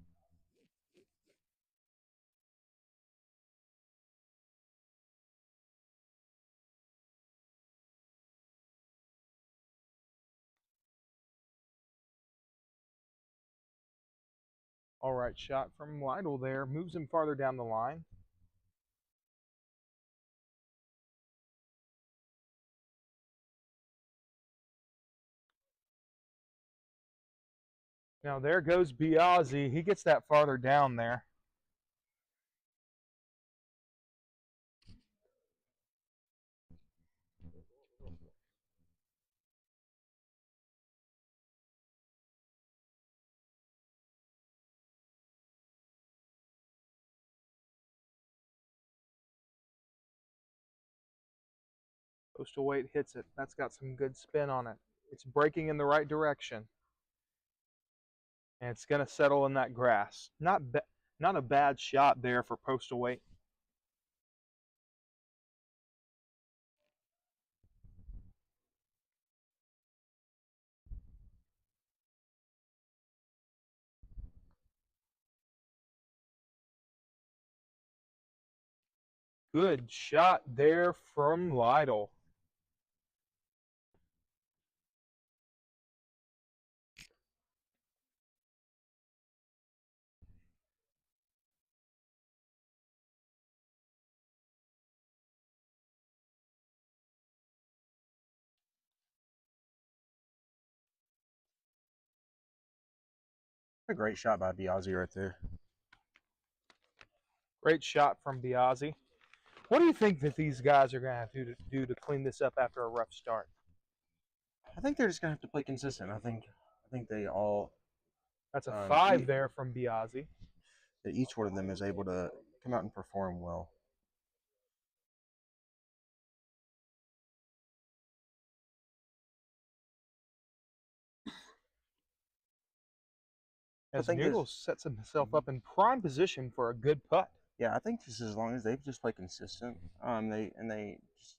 Speaker 1: All right, shot from Lytle there. Moves him farther down the line. Now there goes Biazzi. He gets that farther down there. Postal weight hits it. That's got some good spin on it. It's breaking in the right direction. And it's going to settle in that grass. Not a bad shot there for postal weight. Good shot there from Lytle.
Speaker 2: A great shot by Biazzi right there.
Speaker 1: Great shot from Biazzi. What do you think that these guys are going to have to do to clean this up after a rough start?
Speaker 2: I think they're just gonna have to play consistent. I think they all
Speaker 1: That's a 5
Speaker 2: e-
Speaker 1: there from Biazzi.
Speaker 2: that each one of them is able to come out and perform well.
Speaker 1: As
Speaker 2: think
Speaker 1: Noodles sets himself up in prime position for a good putt.
Speaker 2: Yeah, I think just as long as they just play consistent, they just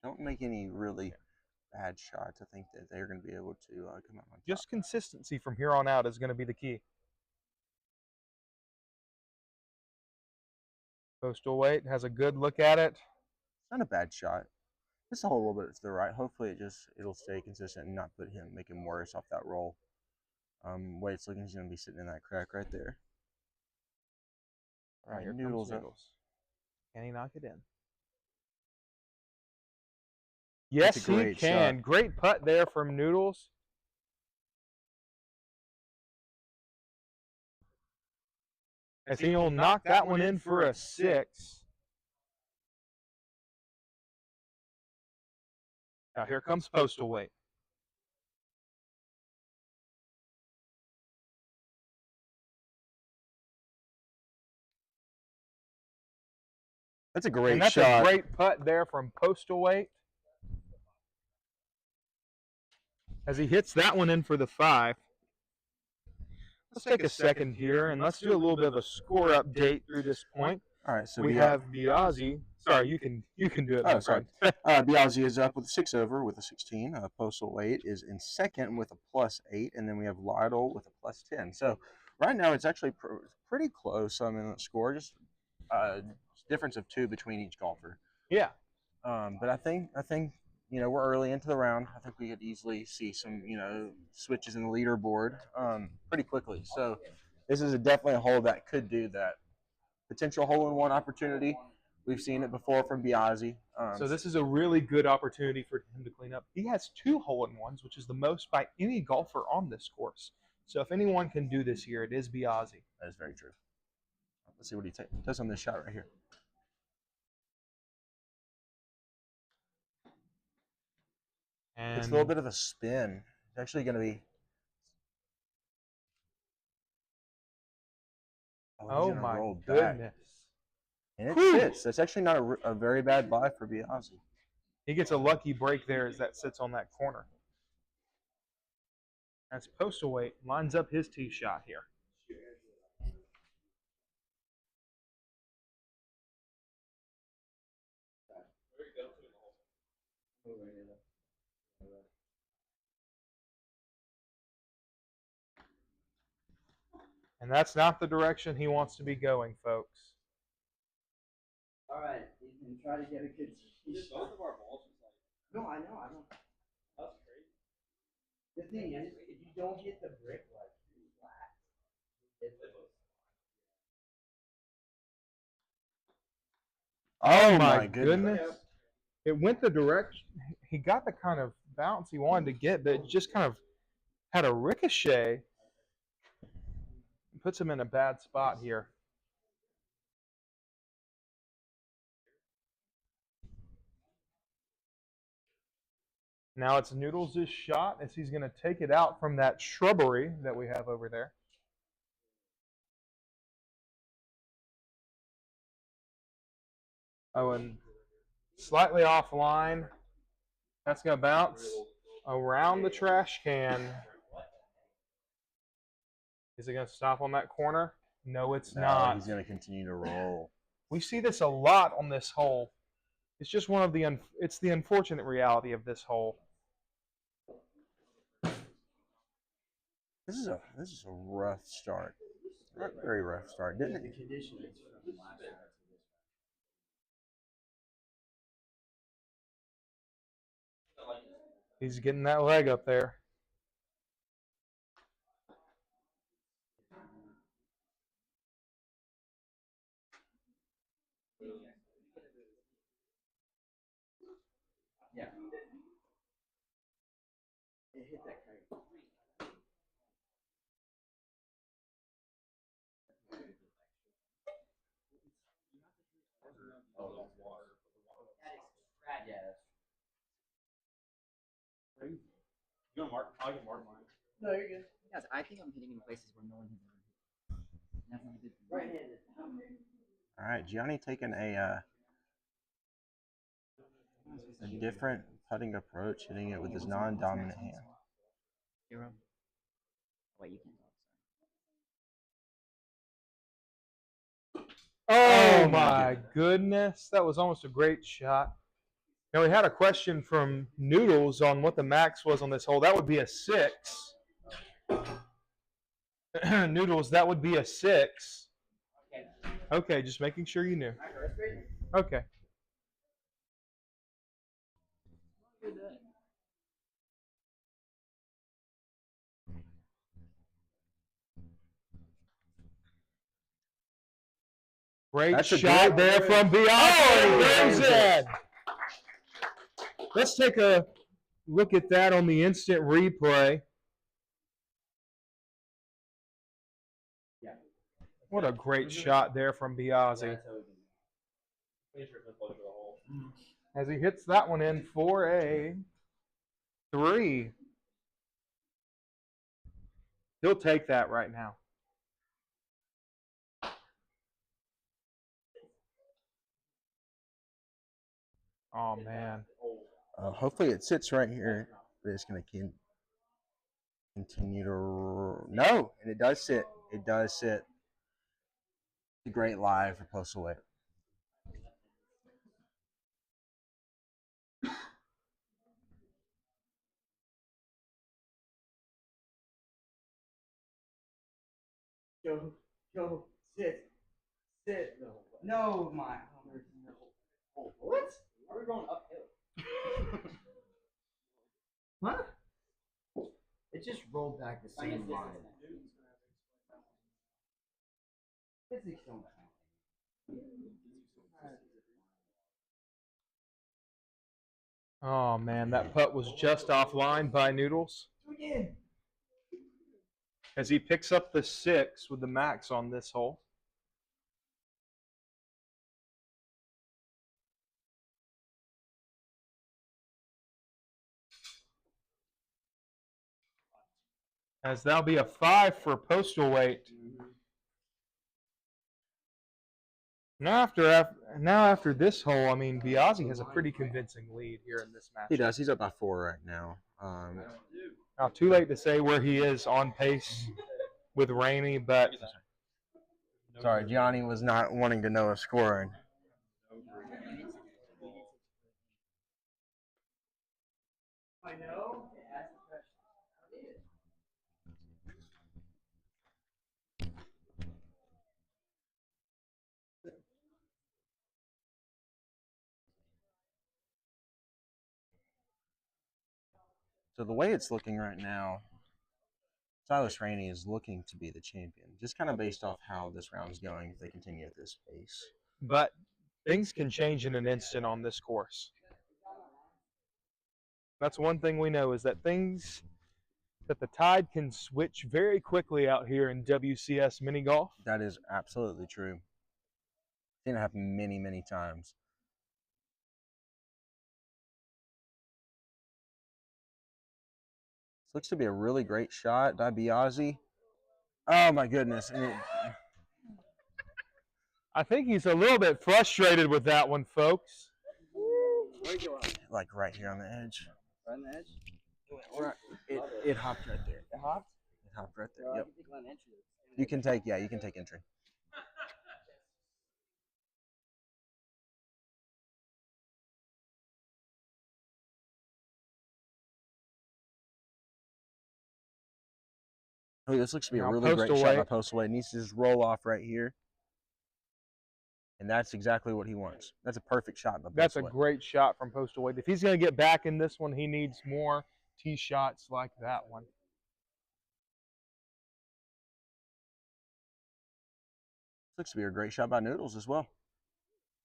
Speaker 2: don't make any really bad shots, I think that they're going to be able to come out on top.
Speaker 1: Just consistency from here on out is going to be the key. Postal weight has a good look at it.
Speaker 2: It's not a bad shot. Just a whole little bit to the right. Hopefully, it'll stay consistent and not make him worse off that roll. Wait's looking, he's going to be sitting in that crack right there. All right,
Speaker 1: Here
Speaker 2: Noodles
Speaker 1: comes
Speaker 2: up.
Speaker 1: Noodles. Can he knock it in? Yes, he
Speaker 2: great
Speaker 1: can.
Speaker 2: shot.
Speaker 1: Great putt there from Noodles. As he'll knock that one in for a 6. Now here comes postal weight.
Speaker 2: That's a great
Speaker 1: And that's
Speaker 2: shot.
Speaker 1: a great putt there from postal weight. As he hits that one in for the 5. Let's take a second here and let's do a little bit of a score update through this point.
Speaker 2: All right, so
Speaker 1: we have Biazzi. Sorry, you can do it.
Speaker 2: Oh, sorry. Biazzi is up with a 6 over with a 16. Postal weight is in second with a +8, and then we have Lytle with a +10. So right now it's actually pretty close. I mean, the score just difference of 2 between each golfer.
Speaker 1: Yeah.
Speaker 2: But I think we're early into the round. I think we could easily see some switches in the leaderboard pretty quickly. So this is definitely a hole that could do that. Potential hole-in-one opportunity. We've seen it before from Biazzi.
Speaker 1: So this is a really good opportunity for him to clean up. He has 2 hole-in-ones, which is the most by any golfer on this course. So if anyone can do this here, it is Biazzi.
Speaker 2: That is very true. Let's see what he does on this shot right here.
Speaker 1: And
Speaker 2: it's a little bit of a spin. It's actually going to be.
Speaker 1: Oh my goodness.
Speaker 2: And it sits. That's actually not a very bad buy for Biazzi.
Speaker 1: He gets a lucky break there as that sits on that corner. As postal weight lines up his tee shot here. And that's not the direction he wants to be going, folks.
Speaker 5: All right, Ethan, try to get a good.
Speaker 4: Both of our balls was like,
Speaker 5: No, I know, I know.
Speaker 4: that's crazy.
Speaker 5: The thing is, if you don't hit the brick like flat,
Speaker 1: Oh my goodness. It went the direction. He got the kind of bounce he wanted to get, but it just kind of had a ricochet. Puts him in a bad spot here. Now it's Noodles' shot as he's going to take it out from that shrubbery that we have over there. Oh, and slightly offline. That's going to bounce around the trash can. Is it going to stop on that corner? No, it's not.
Speaker 2: He's going to continue to roll.
Speaker 1: We see this a lot on this hole. It's just one of the it's the unfortunate reality of this hole.
Speaker 2: This is a rough start. Very rough start, didn't it?
Speaker 1: He's getting that leg up there.
Speaker 5: yeah. It hit that kite. Yeah.
Speaker 4: You gonna mark? I can mark mine.
Speaker 5: No, you're good.
Speaker 6: Guys, I think I'm hitting in places where no one has ever hit. Never did.
Speaker 5: Right-handed.
Speaker 2: All right, Gianni taking a different putting approach, hitting it with his non-dominant hand.
Speaker 6: Hero. Wait, you can't talk. Sorry.
Speaker 1: Oh my goodness. That was almost a great shot. Now we had a question from Noodles on what the max was on this hole. That would be a 6. Noodles, that would be a 6. Okay, just making sure you knew. Okay. Great
Speaker 2: That's a
Speaker 1: shot
Speaker 2: great-
Speaker 1: there from Beyonce.
Speaker 2: Oh,
Speaker 1: Goes in. Let's take a look at that on the instant replay. What a great shot there from Biazzi. As he hits that one in for a 3. He'll take that right now. Oh, man.
Speaker 2: Hopefully it sits right here, but it's going to continue to... No, and it does sit. It does sit. A great live for postal weight.
Speaker 5: Go, sit. No, my. No. What?
Speaker 6: Why are we going uphill?
Speaker 5: Huh? It just rolled back the same line. Physics don't count.
Speaker 1: Oh, man, that putt was just offline by Noodles. As he picks up the 6 with the max on this hole. As that'll be a 5 for postal weight. Now after this hole, I mean, Biazzi has a pretty convincing lead here in this match.
Speaker 2: He does. He's up by 4 right now.
Speaker 1: Now, too late to say where he is on pace with Rainey, but
Speaker 2: Sorry, Gianni was not wanting to know a scoring.
Speaker 5: I know.
Speaker 2: So the way it's looking right now, Silas Rainey is looking to be the champion, just kind of based off how this round's going if they continue at this pace.
Speaker 1: But things can change in an instant on this course. That's one thing we know is that the tide can switch very quickly out here in WCS mini golf.
Speaker 2: That is absolutely true. Seen it happen many, many times. This looks to be a really great shot by Biazzi. Oh my goodness. And
Speaker 1: I think he's a little bit frustrated with that one, folks.
Speaker 5: Where'd you go out?
Speaker 2: like right here on the edge.
Speaker 5: Right on the edge?
Speaker 2: Right. It hopped right there.
Speaker 5: It hopped?
Speaker 2: It hopped right there.
Speaker 5: Well,
Speaker 2: Yep.
Speaker 5: I can take one entry.
Speaker 2: You can take entry. Oh, this looks to be a
Speaker 1: Now,
Speaker 2: really great
Speaker 1: Postal
Speaker 2: shot by
Speaker 1: White.
Speaker 2: Postal White. Needs to just roll off right here. And that's exactly what he wants. That's a perfect shot by
Speaker 1: That's a
Speaker 2: Postal White.
Speaker 1: great shot from Postal White. If he's going to get back in this one, he needs more tee shots like that one.
Speaker 2: Looks to be a great shot by Noodles as well.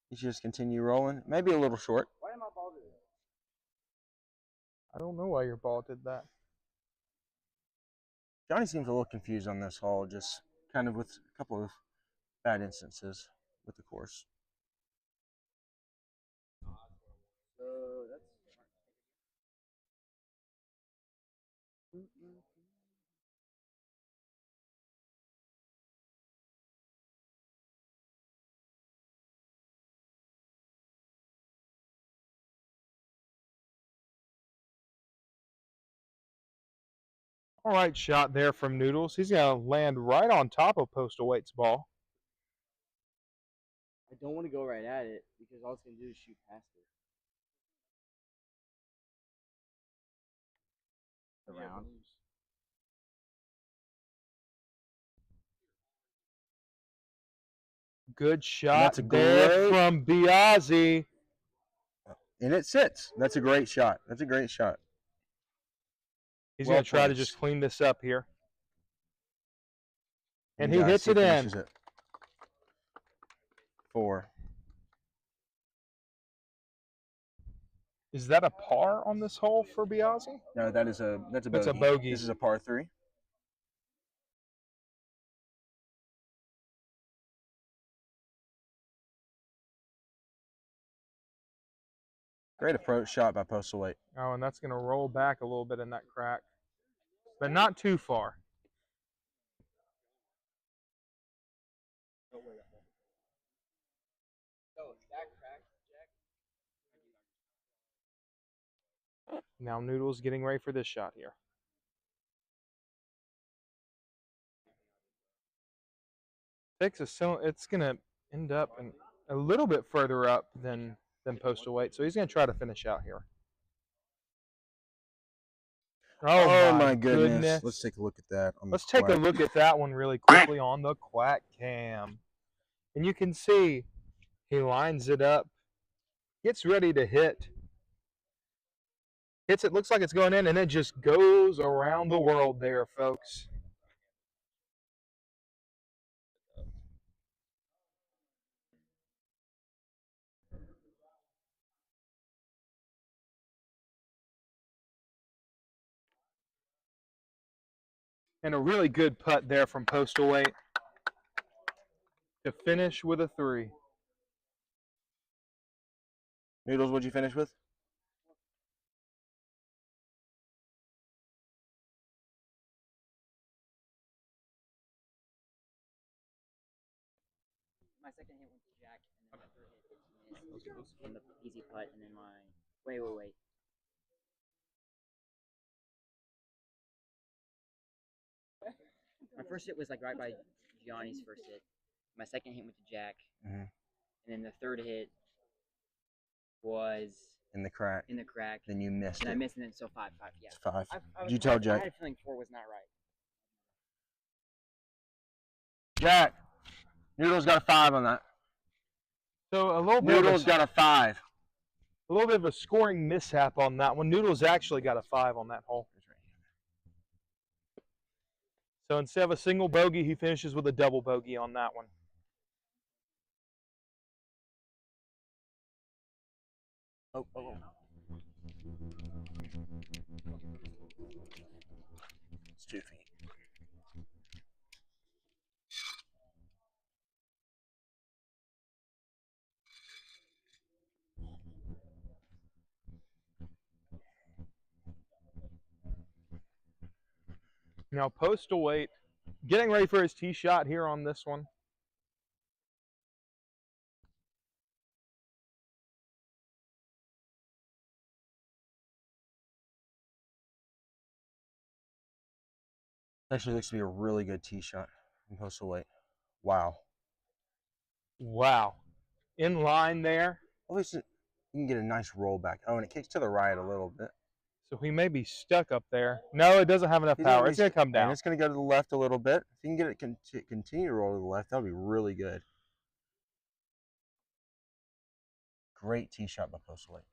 Speaker 2: He should just continue rolling. Maybe a little short.
Speaker 5: Why am I ball doing
Speaker 1: I don't know why your ball did that.
Speaker 2: Johnny seems a little confused on this hole, just kind of with a couple of bad instances with the course.
Speaker 5: So that's.
Speaker 1: All right, shot there from Noodles. He's going to land right on top of Postal White's ball.
Speaker 5: I don't want to go right at it because all it's going to do is shoot past it. Around.
Speaker 1: Good shot
Speaker 2: That's a
Speaker 1: there
Speaker 2: great-
Speaker 1: from Biazzi.
Speaker 2: And it sits. That's a great shot. That's a great shot.
Speaker 1: He's
Speaker 2: Well
Speaker 1: going to try to
Speaker 2: placed.
Speaker 1: just clean this up here. And he
Speaker 2: Biazzi
Speaker 1: hits it in.
Speaker 2: finishes it. 4.
Speaker 1: Is that a par on this hole for Biazzi?
Speaker 2: No, that's a bogey.
Speaker 1: That's a bogey.
Speaker 2: This is a par 3. Great approach shot by Postal White.
Speaker 1: Oh, and that's going to roll back a little bit in that crack, but not too far. Now Noodles getting ready for this shot here. It's going to end up a little bit further up than Postal White, so he's going to try to finish out here.
Speaker 2: Oh my goodness. Let's take a look at that.
Speaker 1: Let's take a look at that one really quickly on the Quack Cam. And you can see he lines it up, gets ready to hit. Hits it, looks like it's going in, and it just goes around the world there, folks. And a really good putt there from Postal White to finish with a 3.
Speaker 2: Noodles, what'd you finish with?
Speaker 6: My second hit went to Jack, and then my third hit missed from the easy putt, and then wait. My first hit was like right by Gianni's first hit. My second hit went to Jack,
Speaker 2: Mhm.
Speaker 6: and then the third hit was
Speaker 2: in the crack.
Speaker 6: in the crack.
Speaker 2: Then you missed
Speaker 6: And I
Speaker 2: it.
Speaker 6: missed it, and so 5-5. Yeah.
Speaker 2: It's 5.
Speaker 6: I
Speaker 2: Did you tell
Speaker 6: I
Speaker 2: Jack?
Speaker 6: had a feeling 4 was not right.
Speaker 2: Jack, Noodles got a 5 on that.
Speaker 1: So a little bit
Speaker 2: Noodles got a 5.
Speaker 1: a little bit of a scoring mishap on that one. Noodles actually got a 5 on that hole. So instead of a single bogey, he finishes with a double bogey on that one.
Speaker 2: Oh. It's 2 feet.
Speaker 1: Now Postal Weight getting ready for his tee shot here on this one.
Speaker 2: Actually looks to be a really good tee shot from Postal Weight. Wow.
Speaker 1: Wow. In line there.
Speaker 2: At least you can get a nice roll back. Oh, and it kicks to the right a little bit.
Speaker 1: So he may be stuck up there. No, it doesn't have enough power. It's going to come
Speaker 2: And
Speaker 1: down.
Speaker 2: it's going to go to the left a little bit. If you can get it continue to roll to the left, that would be really good. Great tee shot by Postal Weight.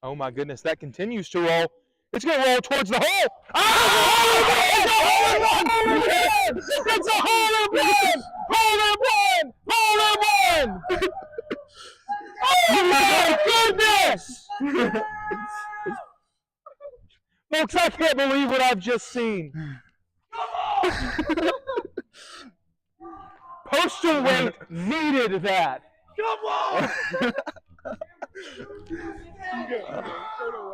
Speaker 1: Oh my goodness, that continues to roll. It's going to roll towards the hole. Oh! It's a hole in one! Hole in one! Hole in one! Oh my goodness! Folks, I can't believe what I've just seen. Postal Weight needed that.
Speaker 3: Come on! Throw it away.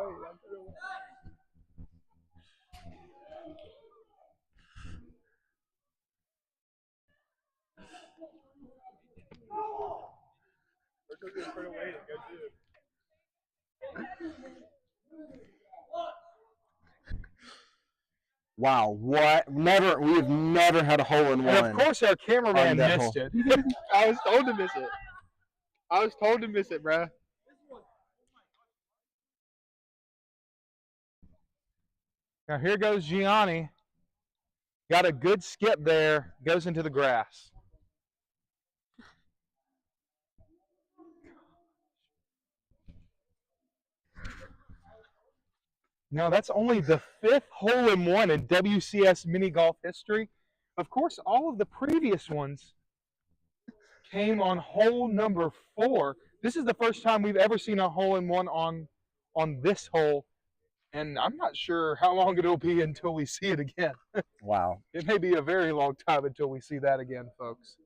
Speaker 2: Wow, what? We've never had a hole in one.
Speaker 1: And of course, our cameraman
Speaker 2: on that
Speaker 1: missed
Speaker 2: hole.
Speaker 1: it.
Speaker 3: I was told to miss it. I was told to miss it, bruh.
Speaker 1: Now here goes Gianni. Got a good skip there. Goes into the grass. Now that's only the 5th hole-in-one in WCS mini golf history. Of course, all of the previous ones came on hole number 4. This is the first time we've ever seen a hole-in-one on this hole, and I'm not sure how long it'll be until we see it again.
Speaker 2: Wow.
Speaker 1: It may be a very long time until we see that again, folks.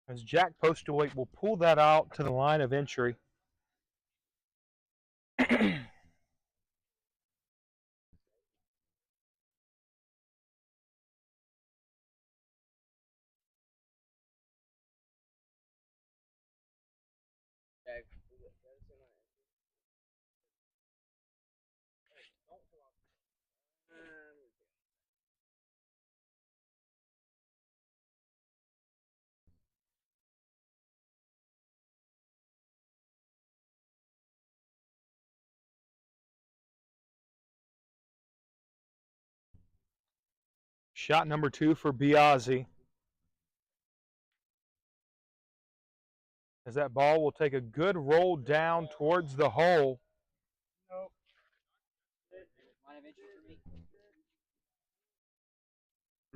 Speaker 1: As Jack Postaway will pull that out to the line of entry. Shot number 2 for Biazzi. As that ball will take a good roll down towards the hole.
Speaker 3: Nope.
Speaker 6: Line of entry for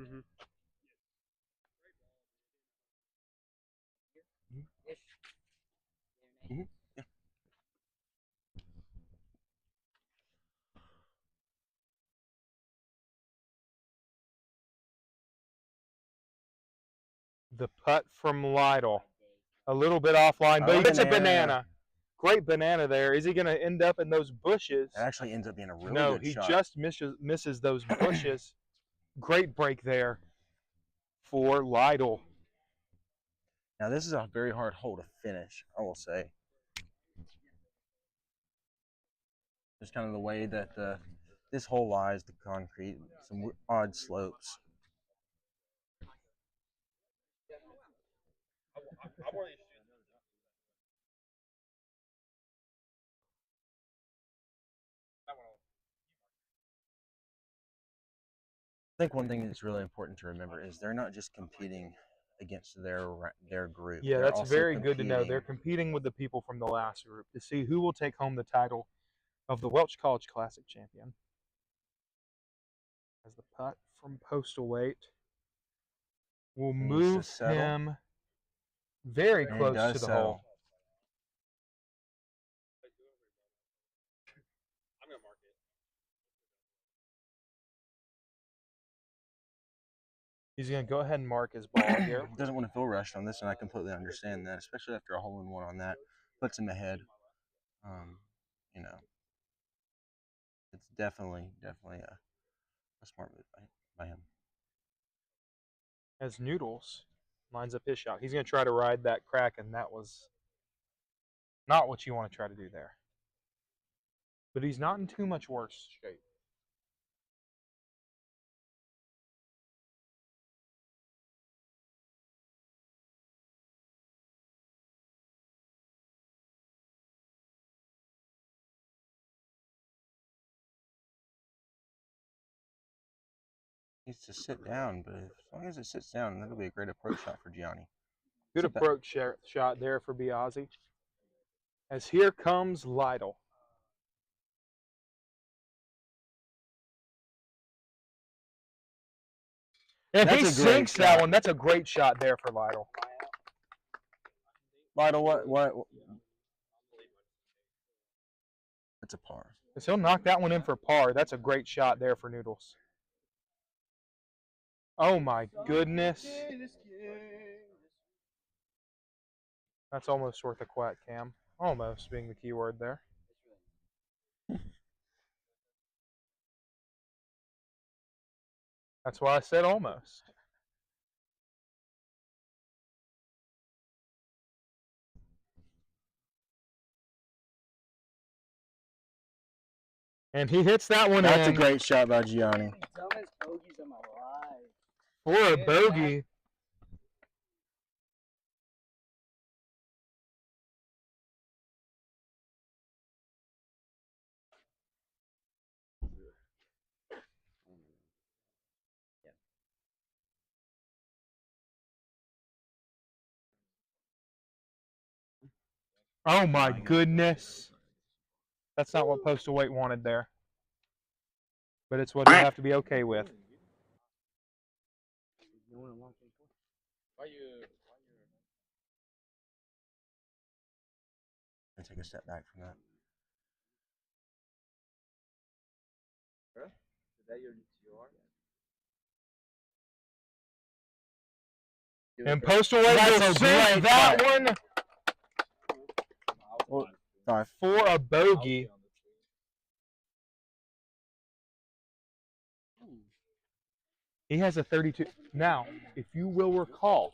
Speaker 6: me.
Speaker 3: Mm-hmm.
Speaker 6: Ish.
Speaker 2: Mhm.
Speaker 1: The putt from Lytle. A little bit offline, but
Speaker 2: Oh,
Speaker 1: he gets a
Speaker 2: banana.
Speaker 1: banana. Great banana there. Is he going to end up in those bushes?
Speaker 2: It actually ends up being a really
Speaker 1: No,
Speaker 2: good
Speaker 1: he
Speaker 2: shot.
Speaker 1: just misses those bushes. Great break there for Lytle.
Speaker 2: Now, this is a very hard hole to finish, I will say. Just kind of the way that this hole lies, the concrete, some odd slopes. I think one thing that's really important to remember is they're not just competing against their group.
Speaker 1: Yeah,
Speaker 2: They're
Speaker 1: that's
Speaker 2: also
Speaker 1: very good to know.
Speaker 2: competing-
Speaker 1: They're competing with the people from the last group to see who will take home the title of the Welch College Classic champion. As the putt from postal weight will
Speaker 2: Needs to
Speaker 1: move
Speaker 2: settle.
Speaker 1: him very
Speaker 2: And
Speaker 1: close
Speaker 2: does
Speaker 1: to the
Speaker 2: settle.
Speaker 1: hole.
Speaker 3: I'm gonna mark it.
Speaker 1: He's going to go ahead and mark his ball here.
Speaker 2: Doesn't want to feel rushed on this, and I completely understand that, especially after a hole-in-one on that. Puts him ahead. You know, it's definitely a smart move by him.
Speaker 1: As Noodles lines up his shot. He's going to try to ride that crack, and that was not what you want to try to do there. But he's not in too much worse shape.
Speaker 2: Needs to sit down, but as long as it sits down, that'll be a great approach shot for Gianni.
Speaker 1: Good
Speaker 2: Sit back.
Speaker 1: approach shot there for Biazzi. As here comes Lytle. And
Speaker 2: That's
Speaker 1: he
Speaker 2: a great
Speaker 1: sinks that
Speaker 2: shot.
Speaker 1: one. That's a great shot there for Lytle.
Speaker 2: Lytle, what? That's a par.
Speaker 1: So he'll knock that one in for par. That's a great shot there for Noodles. Oh my goodness. That's almost worth a quack, Cam. Almost being the key word there. That's why I said almost. And he hits that one
Speaker 2: That's
Speaker 1: in.
Speaker 2: a great shot by Gianni.
Speaker 6: Dumbest bogeys of my life.
Speaker 1: For a bogey. Oh my goodness. That's not what Postal Weight wanted there. But it's what you have to be okay with.
Speaker 2: I take a step back from that.
Speaker 1: And Postal Weight will
Speaker 2: That's a
Speaker 1: sink
Speaker 2: great
Speaker 1: that
Speaker 2: putt.
Speaker 1: one
Speaker 2: 5.
Speaker 1: for a bogey. He has a 32. Now, if you will recall,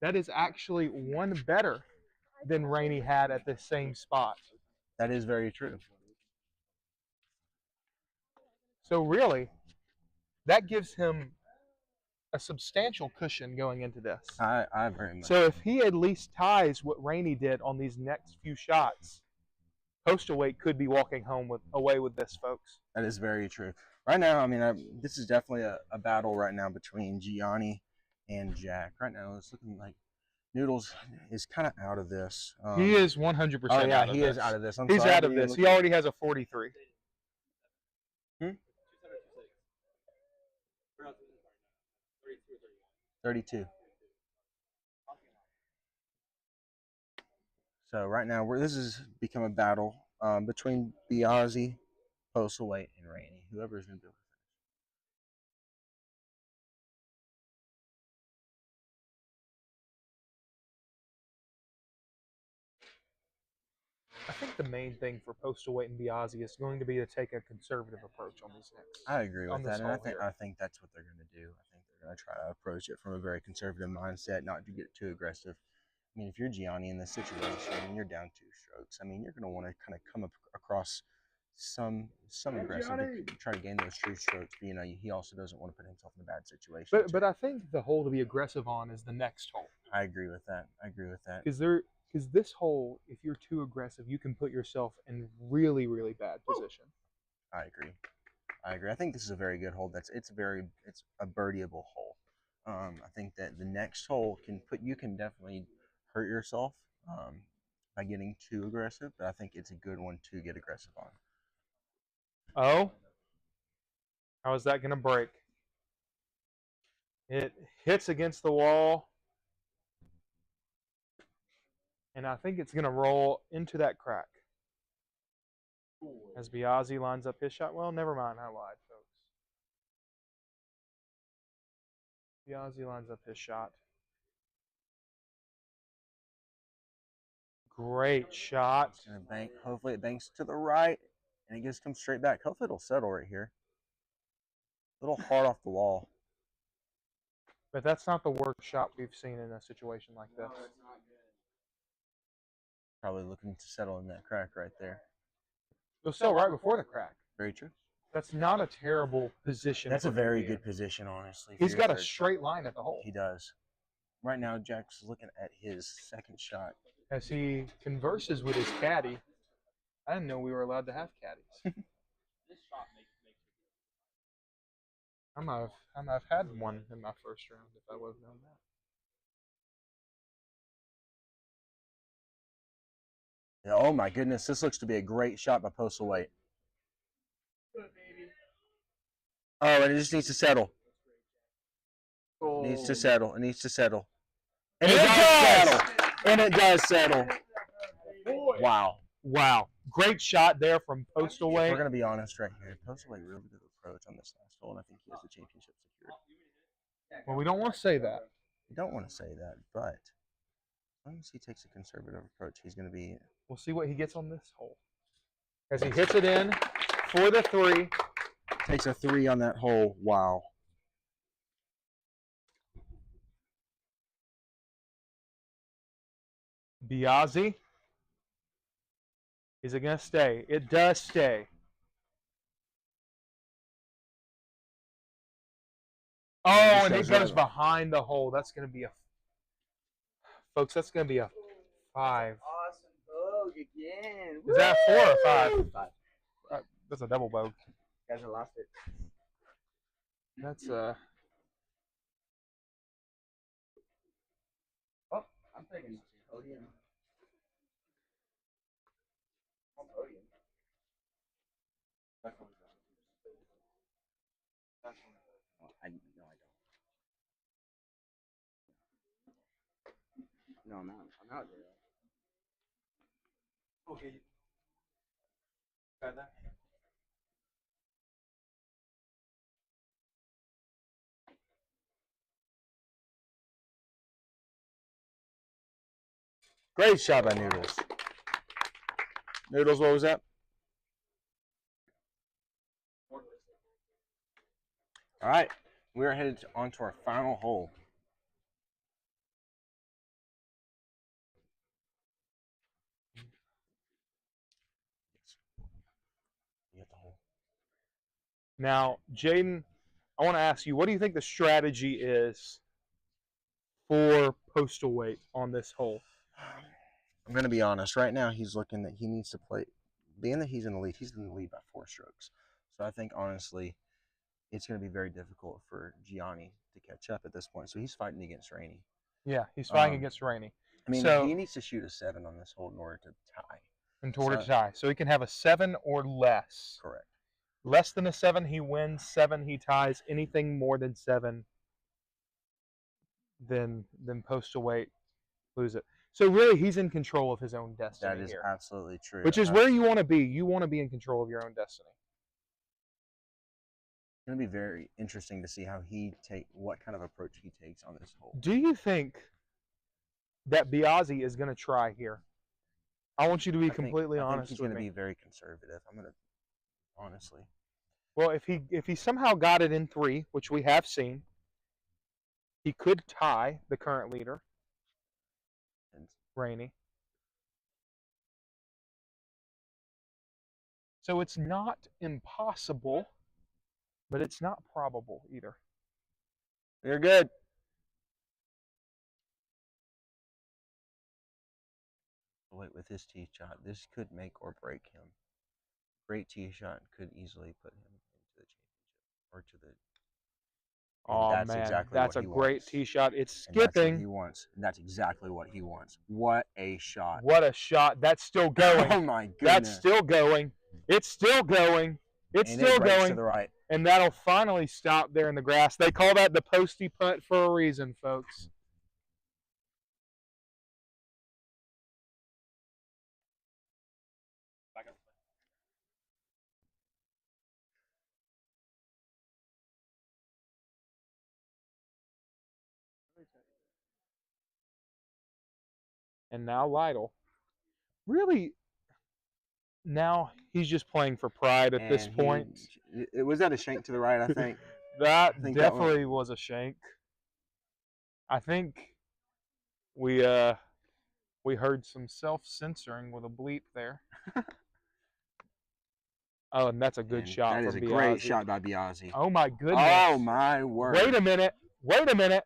Speaker 1: that is actually one better than Rainey had at the same spot.
Speaker 2: That is very true.
Speaker 1: So really, that gives him a substantial cushion going into this.
Speaker 2: I very much.
Speaker 1: So if he at least ties what Rainey did on these next few shots, Postal Weight could be walking home away with this, folks.
Speaker 2: That is very true. Right now, I mean, this is definitely a battle right now between Gianni and Jack. Right now, it's looking like Noodles is kind of out of this.
Speaker 1: He is 100%
Speaker 2: Oh yeah,
Speaker 1: out of
Speaker 2: he
Speaker 1: this.
Speaker 2: is out of this.
Speaker 1: He's out of this. He already has a 43.
Speaker 2: 32. So right now, this has become a battle between Biazzi, Postal Weight, and Rainey. Whoever is going to do it.
Speaker 1: I think the main thing for Postal Weight and Biazzi is going to be to take a conservative approach on these next.
Speaker 2: I agree
Speaker 1: on
Speaker 2: with
Speaker 1: this
Speaker 2: that, and
Speaker 1: hole here.
Speaker 2: I think that's what they're going to do. I think they're going to try to approach it from a very conservative mindset, not to get too aggressive. I mean, if you're Gianni in this situation and you're down 2 strokes, I mean, you're going to want to kind of come across some aggressive to try to gain those 2 strokes. But, you know, he also doesn't want to put himself in a bad situation.
Speaker 1: But I think the hole to be aggressive on is the next hole.
Speaker 2: I agree with that. I agree with that.
Speaker 1: Because this hole, if you're too aggressive, you can put yourself in really, really bad position.
Speaker 2: I agree. I think this is a very good hole. It's a birdieable hole. I think that the next hole you can definitely hurt yourself by getting too aggressive, but I think it's a good one to get aggressive on.
Speaker 1: Oh, how is that going to break? It hits against the wall, and I think it's going to roll into that crack. As Biazzi lines up his shot. Well, never mind. I lied, folks. Biazzi lines up his shot. Great shot.
Speaker 2: It's gonna bank. Hopefully it banks to the right, and it just comes straight back. Hopefully it'll settle right here. A little hard off the wall.
Speaker 1: But that's not the worst shot we've seen in a situation like this.
Speaker 2: Probably looking to settle in that crack right there.
Speaker 1: It was still right before the crack.
Speaker 2: Very true.
Speaker 1: That's not a terrible position.
Speaker 2: That's a
Speaker 1: for him
Speaker 2: very
Speaker 1: to be in.
Speaker 2: good position, honestly.
Speaker 1: He's got a
Speaker 2: third
Speaker 1: straight
Speaker 2: shot.
Speaker 1: line at the hole.
Speaker 2: He does. Right now, Jack's looking at his second shot.
Speaker 1: As he converses with his caddy. I didn't know we were allowed to have caddies. I might have had one in my first round if I would have known that.
Speaker 2: Oh my goodness, this looks to be a great shot by Postal Weight. Oh, and it just needs to settle.
Speaker 5: Oh.
Speaker 2: It needs to settle. It needs to settle. And it does settle. And it does settle. Wow.
Speaker 1: Wow. Great shot there from Postal Weight.
Speaker 2: We're going to be honest right here. Postal Weight really good approach on this last hole, and I think he has the championship secured.
Speaker 1: Well, we don't want to say that.
Speaker 2: We don't want to say that, but as long as he takes a conservative approach, he's going to be...
Speaker 1: We'll see what he gets on this hole. As he hits it in for the 3.
Speaker 2: Takes a 3 on that hole. Wow.
Speaker 1: Biazzi. Is it going to stay? It does stay. Oh, and it goes behind the hole. That's going to be a... Folks, that's going to be a 5.
Speaker 5: Awesome bogue again.
Speaker 1: Is that a 4 or 5?
Speaker 5: 5.
Speaker 1: That's a double bogue.
Speaker 5: Guys, I lost it.
Speaker 1: That's
Speaker 5: Oh, I'm taking podium. Podium. No, I'm out there.
Speaker 1: okay. Got that?
Speaker 2: Great shot by Noodles. Noodles, what was that? All right, we are headed on to our final hole. You get the hole.
Speaker 1: Now, Jaden, I want to ask you, what do you think the strategy is for Postal Weight on this hole?
Speaker 2: I'm going to be honest. Right now, he's looking that he needs to play. Being that he's in the lead by 4 strokes. So I think, honestly, it's going to be very difficult for Gianni to catch up at this point. So he's fighting against Rainey.
Speaker 1: Yeah, he's fighting against Rainey.
Speaker 2: I mean,
Speaker 1: so,
Speaker 2: he needs to shoot a 7 on this hole in order to tie.
Speaker 1: In order to tie. So he can have a 7 or less.
Speaker 2: Correct.
Speaker 1: Less than a 7, he wins. 7, he ties. Anything more than 7, then Postal Weight lose it. So really, he's in control of his own destiny.
Speaker 2: That is
Speaker 1: here,
Speaker 2: absolutely true.
Speaker 1: which is where you want to be. You want to be in control of your own destiny.
Speaker 2: It's going to be very interesting to see how what kind of approach he takes on this hole.
Speaker 1: Do you think that Biazzi is going to try here? I want you to be
Speaker 2: I think
Speaker 1: completely
Speaker 2: he's
Speaker 1: honest
Speaker 2: going
Speaker 1: with
Speaker 2: to
Speaker 1: me.
Speaker 2: be very conservative. I'm going to honestly.
Speaker 1: Well, if he somehow got it in 3, which we have seen, he could tie the current leader,
Speaker 2: And
Speaker 1: Rainey. So it's not impossible, but it's not probable either.
Speaker 2: you're good. Wait, with his tee shot, this could make or break him. Great tee shot could easily put him into the championship or to the. And
Speaker 1: Oh
Speaker 2: that's
Speaker 1: man,
Speaker 2: exactly
Speaker 1: that's
Speaker 2: what
Speaker 1: a
Speaker 2: he
Speaker 1: great
Speaker 2: wants.
Speaker 1: tee shot. It's
Speaker 2: And that's what he
Speaker 1: skipping.
Speaker 2: wants. And that's exactly what he wants. What a shot!
Speaker 1: What a shot. That's still going.
Speaker 2: Oh my goodness!
Speaker 1: That's still going. It's still going. It's
Speaker 2: and
Speaker 1: still
Speaker 2: it breaks
Speaker 1: going.
Speaker 2: to the right.
Speaker 1: And that'll finally stop there in the grass. They call that the posty putt for a reason, folks. And now Lytle. Really, now he's just playing for pride at this point.
Speaker 2: It was that a shank to the right, I think.
Speaker 1: That
Speaker 2: I think
Speaker 1: definitely was a shank. I think we heard some self-censoring with a bleep there. Oh, and that's a good shot
Speaker 2: That
Speaker 1: from
Speaker 2: is a
Speaker 1: Biazzi.
Speaker 2: great shot by Biazzi.
Speaker 1: Oh my goodness.
Speaker 2: Oh my word.
Speaker 1: Wait a minute. Wait a minute.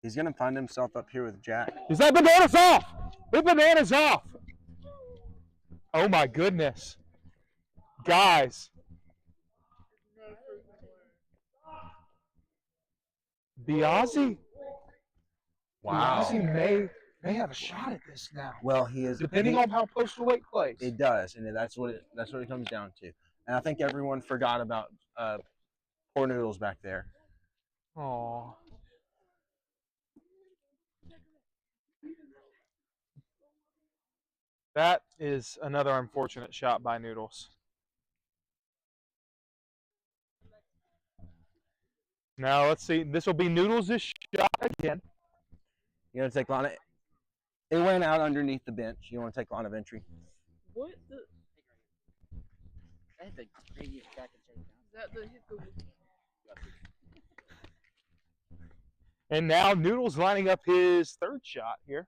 Speaker 2: He's going to find himself up here with Jack.
Speaker 1: Is that bananas off? The banana's off. Oh my goodness. Guys. Biazzi?
Speaker 2: Wow.
Speaker 1: Biazzi may have a shot at this now.
Speaker 2: Well, he is
Speaker 1: Depending on how postal weight plays.
Speaker 2: It does, and that's what it comes down to. And I think everyone forgot about poor Noodles back there.
Speaker 1: Oh. That is another unfortunate shot by Noodles. Now let's see. This will be Noodles' shot again.
Speaker 2: You want to take line of, it went out underneath the bench. You want to take line of entry?
Speaker 6: What the? I had the radius back and straight down. Is that the hit the?
Speaker 1: And now Noodles lining up his 3rd shot here.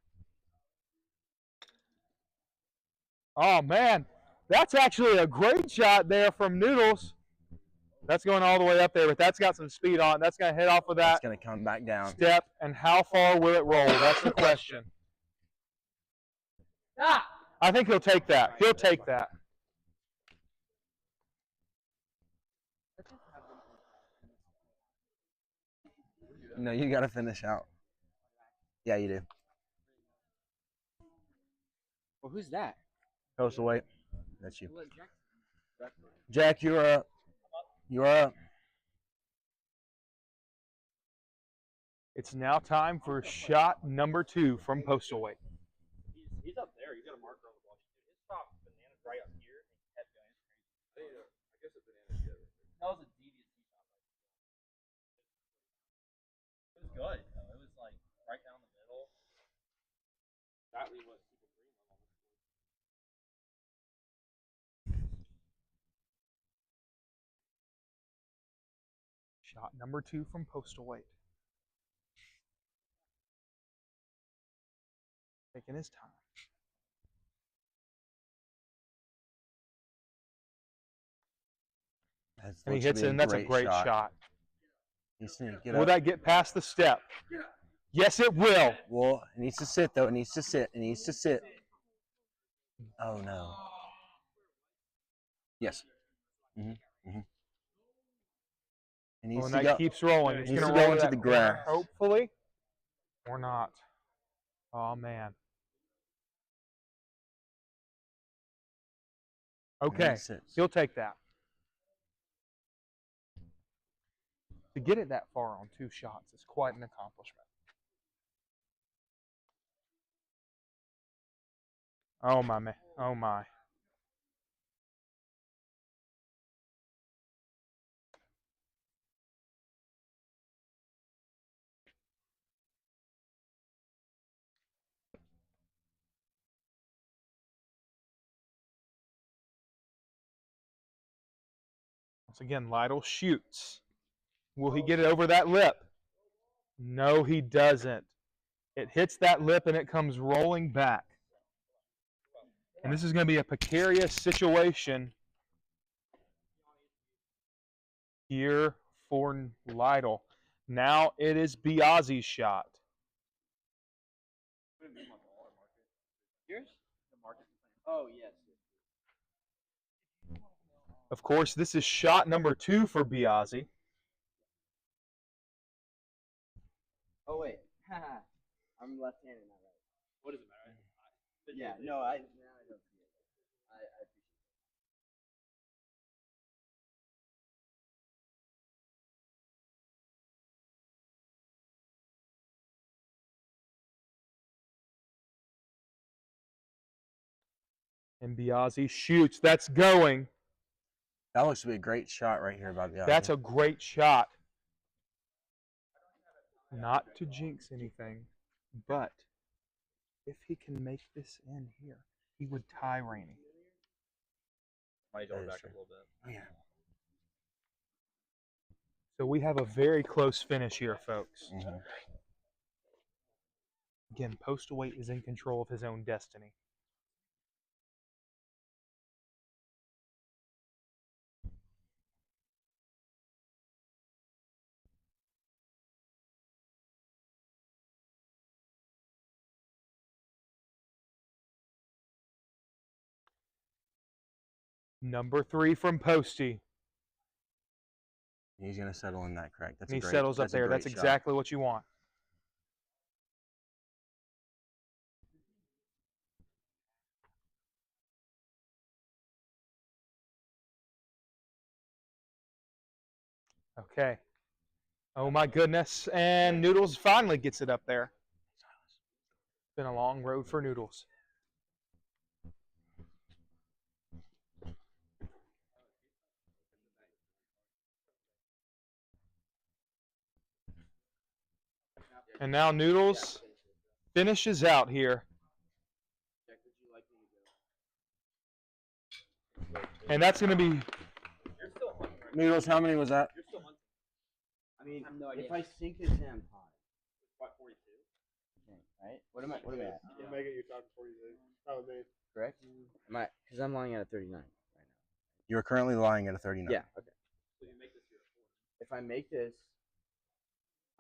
Speaker 1: Oh man, that's actually a great shot there from Noodles. That's going all the way up there, but that's got some speed on it. That's going to hit off of that.
Speaker 2: It's going to come back down.
Speaker 1: Step, and how far will it roll? That's the question. I think he'll take that. He'll take that.
Speaker 2: No, you got to finish out. Yeah, you do.
Speaker 6: Well, who's that?
Speaker 2: Postal weight. That's you. Jack, you're up. You're up.
Speaker 1: It's now time for shot number 2 from postal weight.
Speaker 4: He's up there. He's got a marker on the ball. His top banana's right up here. And he kept going. I guess a banana did. That was a devious shot. It was good. Though. It was like right down the middle. Exactly what people dream of.
Speaker 1: Shot number 2 from postal weight. Taking his time. And he hits it, and that's a great shot. Will that get past the step? Yes, it will.
Speaker 2: Well, it needs to sit, though. It needs to sit. It needs to sit. Oh, no. Yes. Mm-hmm. Mm-hmm. It needs
Speaker 1: and
Speaker 2: to
Speaker 1: that
Speaker 2: go.
Speaker 1: keeps rolling. It's
Speaker 2: Needs
Speaker 1: going
Speaker 2: to
Speaker 1: to
Speaker 2: go
Speaker 1: roll
Speaker 2: into
Speaker 1: that
Speaker 2: the
Speaker 1: corner,
Speaker 2: grass.
Speaker 1: hopefully, or not. Oh, man. Okay, he'll take that. To get it that far on 2 shots is quite an accomplishment. Oh, my man. Oh, my. Once again, Lytle shoots. Will he get it over that lip? No, he doesn't. It hits that lip and it comes rolling back. And this is going to be a precarious situation here for Lytle. Now it is Biazzi's shot.
Speaker 5: Yours? Oh, yes.
Speaker 1: Of course, this is shot number 2 for Biazzi.
Speaker 5: Oh, wait. I'm left-handed, not right.
Speaker 4: What does it matter?
Speaker 5: Yeah, no, I don't see it. I appreciate it.
Speaker 1: And Biazzi shoots. That's going.
Speaker 2: That looks to be a great shot right here by Biazzi.
Speaker 1: That's a great shot. Not to jinx anything, but if he can make this in here, he would tie Rainey.
Speaker 4: Might go
Speaker 2: That is
Speaker 4: back
Speaker 2: true.
Speaker 4: a little bit.
Speaker 2: Oh, yeah.
Speaker 1: So we have a very close finish here, folks.
Speaker 2: Mhm.
Speaker 1: Again, Postal Weight is in control of his own destiny. Number 3 from Posty.
Speaker 2: He's going to settle in that correct. That's
Speaker 1: And
Speaker 2: a
Speaker 1: he
Speaker 2: great,
Speaker 1: settles up
Speaker 2: that's a
Speaker 1: there.
Speaker 2: great
Speaker 1: That's
Speaker 2: shot.
Speaker 1: exactly what you want. Okay. Oh my goodness. And Noodles finally gets it up there. It's been a long road for Noodles. And now Noodles finishes out here. And that's going to be
Speaker 4: You're still hunting, right?
Speaker 2: Noodles, how many was that?
Speaker 4: You're still hunting.
Speaker 5: I mean,
Speaker 6: I have no idea.
Speaker 5: if I sink this in, I'm tied.
Speaker 4: What, 42?
Speaker 5: Right? What am I at?
Speaker 3: You're making your time before you do. Probably me.
Speaker 5: Correct? Am I? Because I'm lying at a 39 right now.
Speaker 2: You're currently lying at a 39.
Speaker 5: Yeah. Okay.
Speaker 4: So you make this your 40.
Speaker 5: If I make this,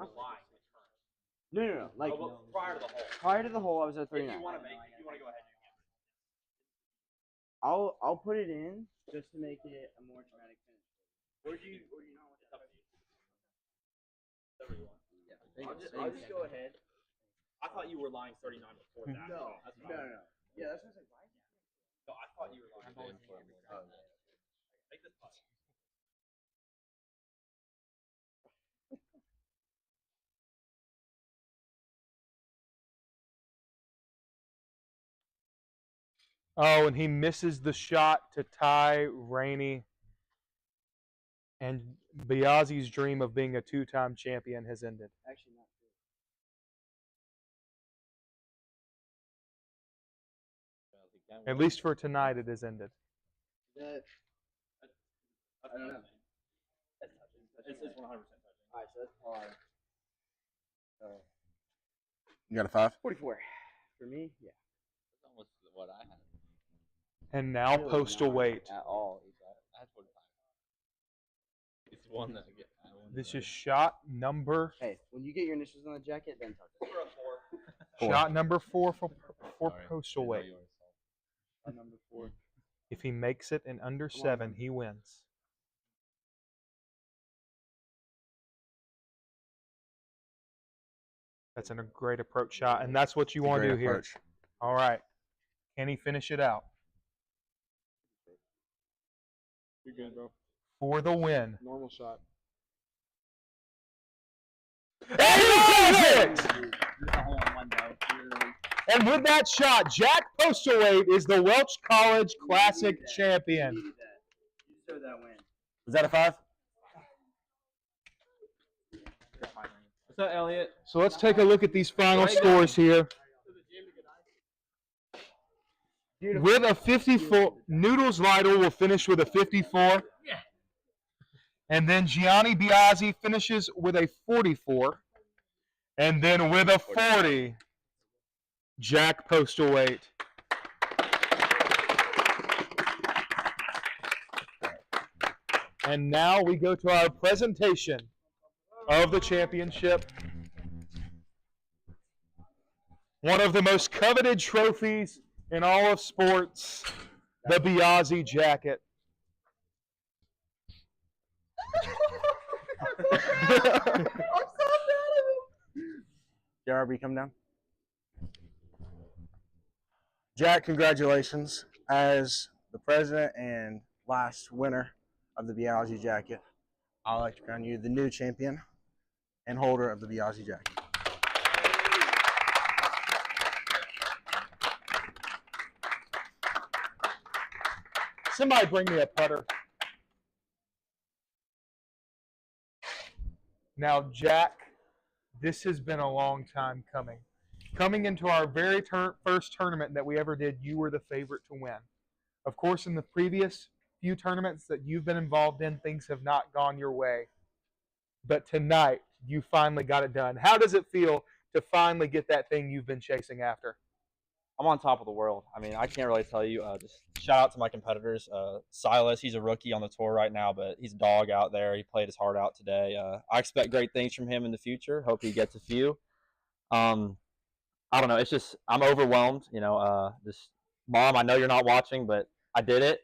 Speaker 4: You're lying.
Speaker 5: no. Like
Speaker 4: Oh, well, prior to the hole.
Speaker 5: prior to the hole, I was at
Speaker 4: If
Speaker 5: 39.
Speaker 4: you want to make, if you want to go ahead, you can.
Speaker 5: I'll put it in just to make it a more dramatic finish. Or do you not want
Speaker 4: It's up to you. Whatever you want.
Speaker 5: that? I'll just go ahead.
Speaker 4: I thought you were lying 39 before that.
Speaker 5: No.
Speaker 4: That's what I was-
Speaker 5: Yeah, that's what I was like.
Speaker 4: No, I thought you were lying. Make this putt.
Speaker 1: Oh, and he misses the shot to tie Rainey. And Biazzi's dream of being a 2-time champion has ended.
Speaker 5: Actually, not true.
Speaker 1: At least for tonight, it has ended.
Speaker 5: That, I don't know.
Speaker 4: That's touching. It's 100% touching.
Speaker 5: Alright, so that's par. So
Speaker 2: You got a 5?
Speaker 5: 44 for me. Yeah.
Speaker 7: That's almost what I had.
Speaker 1: And now
Speaker 5: Really
Speaker 1: Postal
Speaker 5: not
Speaker 1: Weight.
Speaker 5: at all.
Speaker 7: I had 45. It's one that I get.
Speaker 1: This is shot number
Speaker 5: Hey, when you get your initials on the jacket, then talk.
Speaker 4: We're a 4.
Speaker 2: Four.
Speaker 1: shot number 4 for
Speaker 7: Sorry,
Speaker 1: Postal
Speaker 7: didn't know
Speaker 1: Weight.
Speaker 7: you were so-
Speaker 5: Number 4.
Speaker 1: If he makes it in under
Speaker 5: Come on,
Speaker 1: 7,
Speaker 5: man.
Speaker 1: he wins. That's a great approach shot, and that's what you want to do here.
Speaker 2: Approach.
Speaker 1: All right. Can he finish it out
Speaker 3: You're good, bro.
Speaker 1: for the win?
Speaker 3: Normal shot.
Speaker 1: And he does it!
Speaker 6: This is a hole in one, bro. Literally.
Speaker 1: And with that shot, Jack Postlethwaite is the Welch College Classic champion.
Speaker 5: You deserve that win.
Speaker 2: Was that a 5?
Speaker 4: What's up, Elliot?
Speaker 1: So let's take a look at these final scores here. With a 54, Noodles Lytle will finish with a 54. And then Gianni Biazzi finishes with a 44. And then with a 40, Jack Postlethwaite. And now we go to our presentation of the championship. One of the most coveted trophies in all of sports, the Biazzi jacket.
Speaker 2: JRB, come down. Jack, congratulations. As the president and last winner of the Biaggi jacket, I'd like to crown you the new champion and holder of the Biaggi jacket.
Speaker 1: Somebody bring me a putter. Now, Jack, this has been a long time coming. Coming into our very first tournament that we ever did, you were the favorite to win. Of course, in the previous few tournaments that you've been involved in, things have not gone your way. But tonight, you finally got it done. How does it feel to finally get that thing you've been chasing after?
Speaker 4: I'm on top of the world. I mean, I can't really tell you. Just shout out to my competitors. Silas, he's a rookie on the tour right now, but he's a dog out there. He played his heart out today. I expect great things from him in the future. Hope he gets a few. I don't know. It's just I'm overwhelmed. Just Mom, I know you're not watching, but I did it.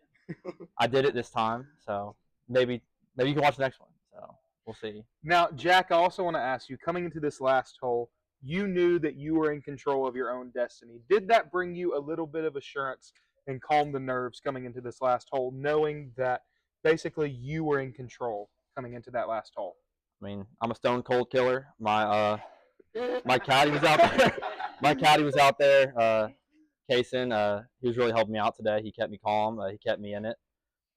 Speaker 4: I did it this time. So maybe you can watch the next one. So we'll see.
Speaker 1: Now, Jack, I also want to ask you, coming into this last hole, you knew that you were in control of your own destiny. Did that bring you a little bit of assurance and calm the nerves coming into this last hole, knowing that basically you were in control coming into that last hole?
Speaker 4: I mean, I'm a stone cold killer. My caddy was out there. My caddy was out there. Kaysen, he was really helping me out today. He kept me calm. He kept me in it,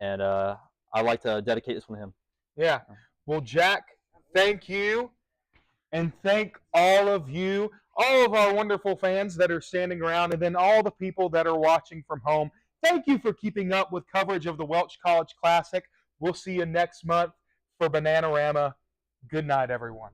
Speaker 4: and I'd like to dedicate this one to him.
Speaker 1: Yeah. Well, Jack, thank you. And thank all of you, all of our wonderful fans that are standing around, and then all the people that are watching from home. Thank you for keeping up with coverage of the Welch College Classic. We'll see you next month for Bananarama. Good night, everyone.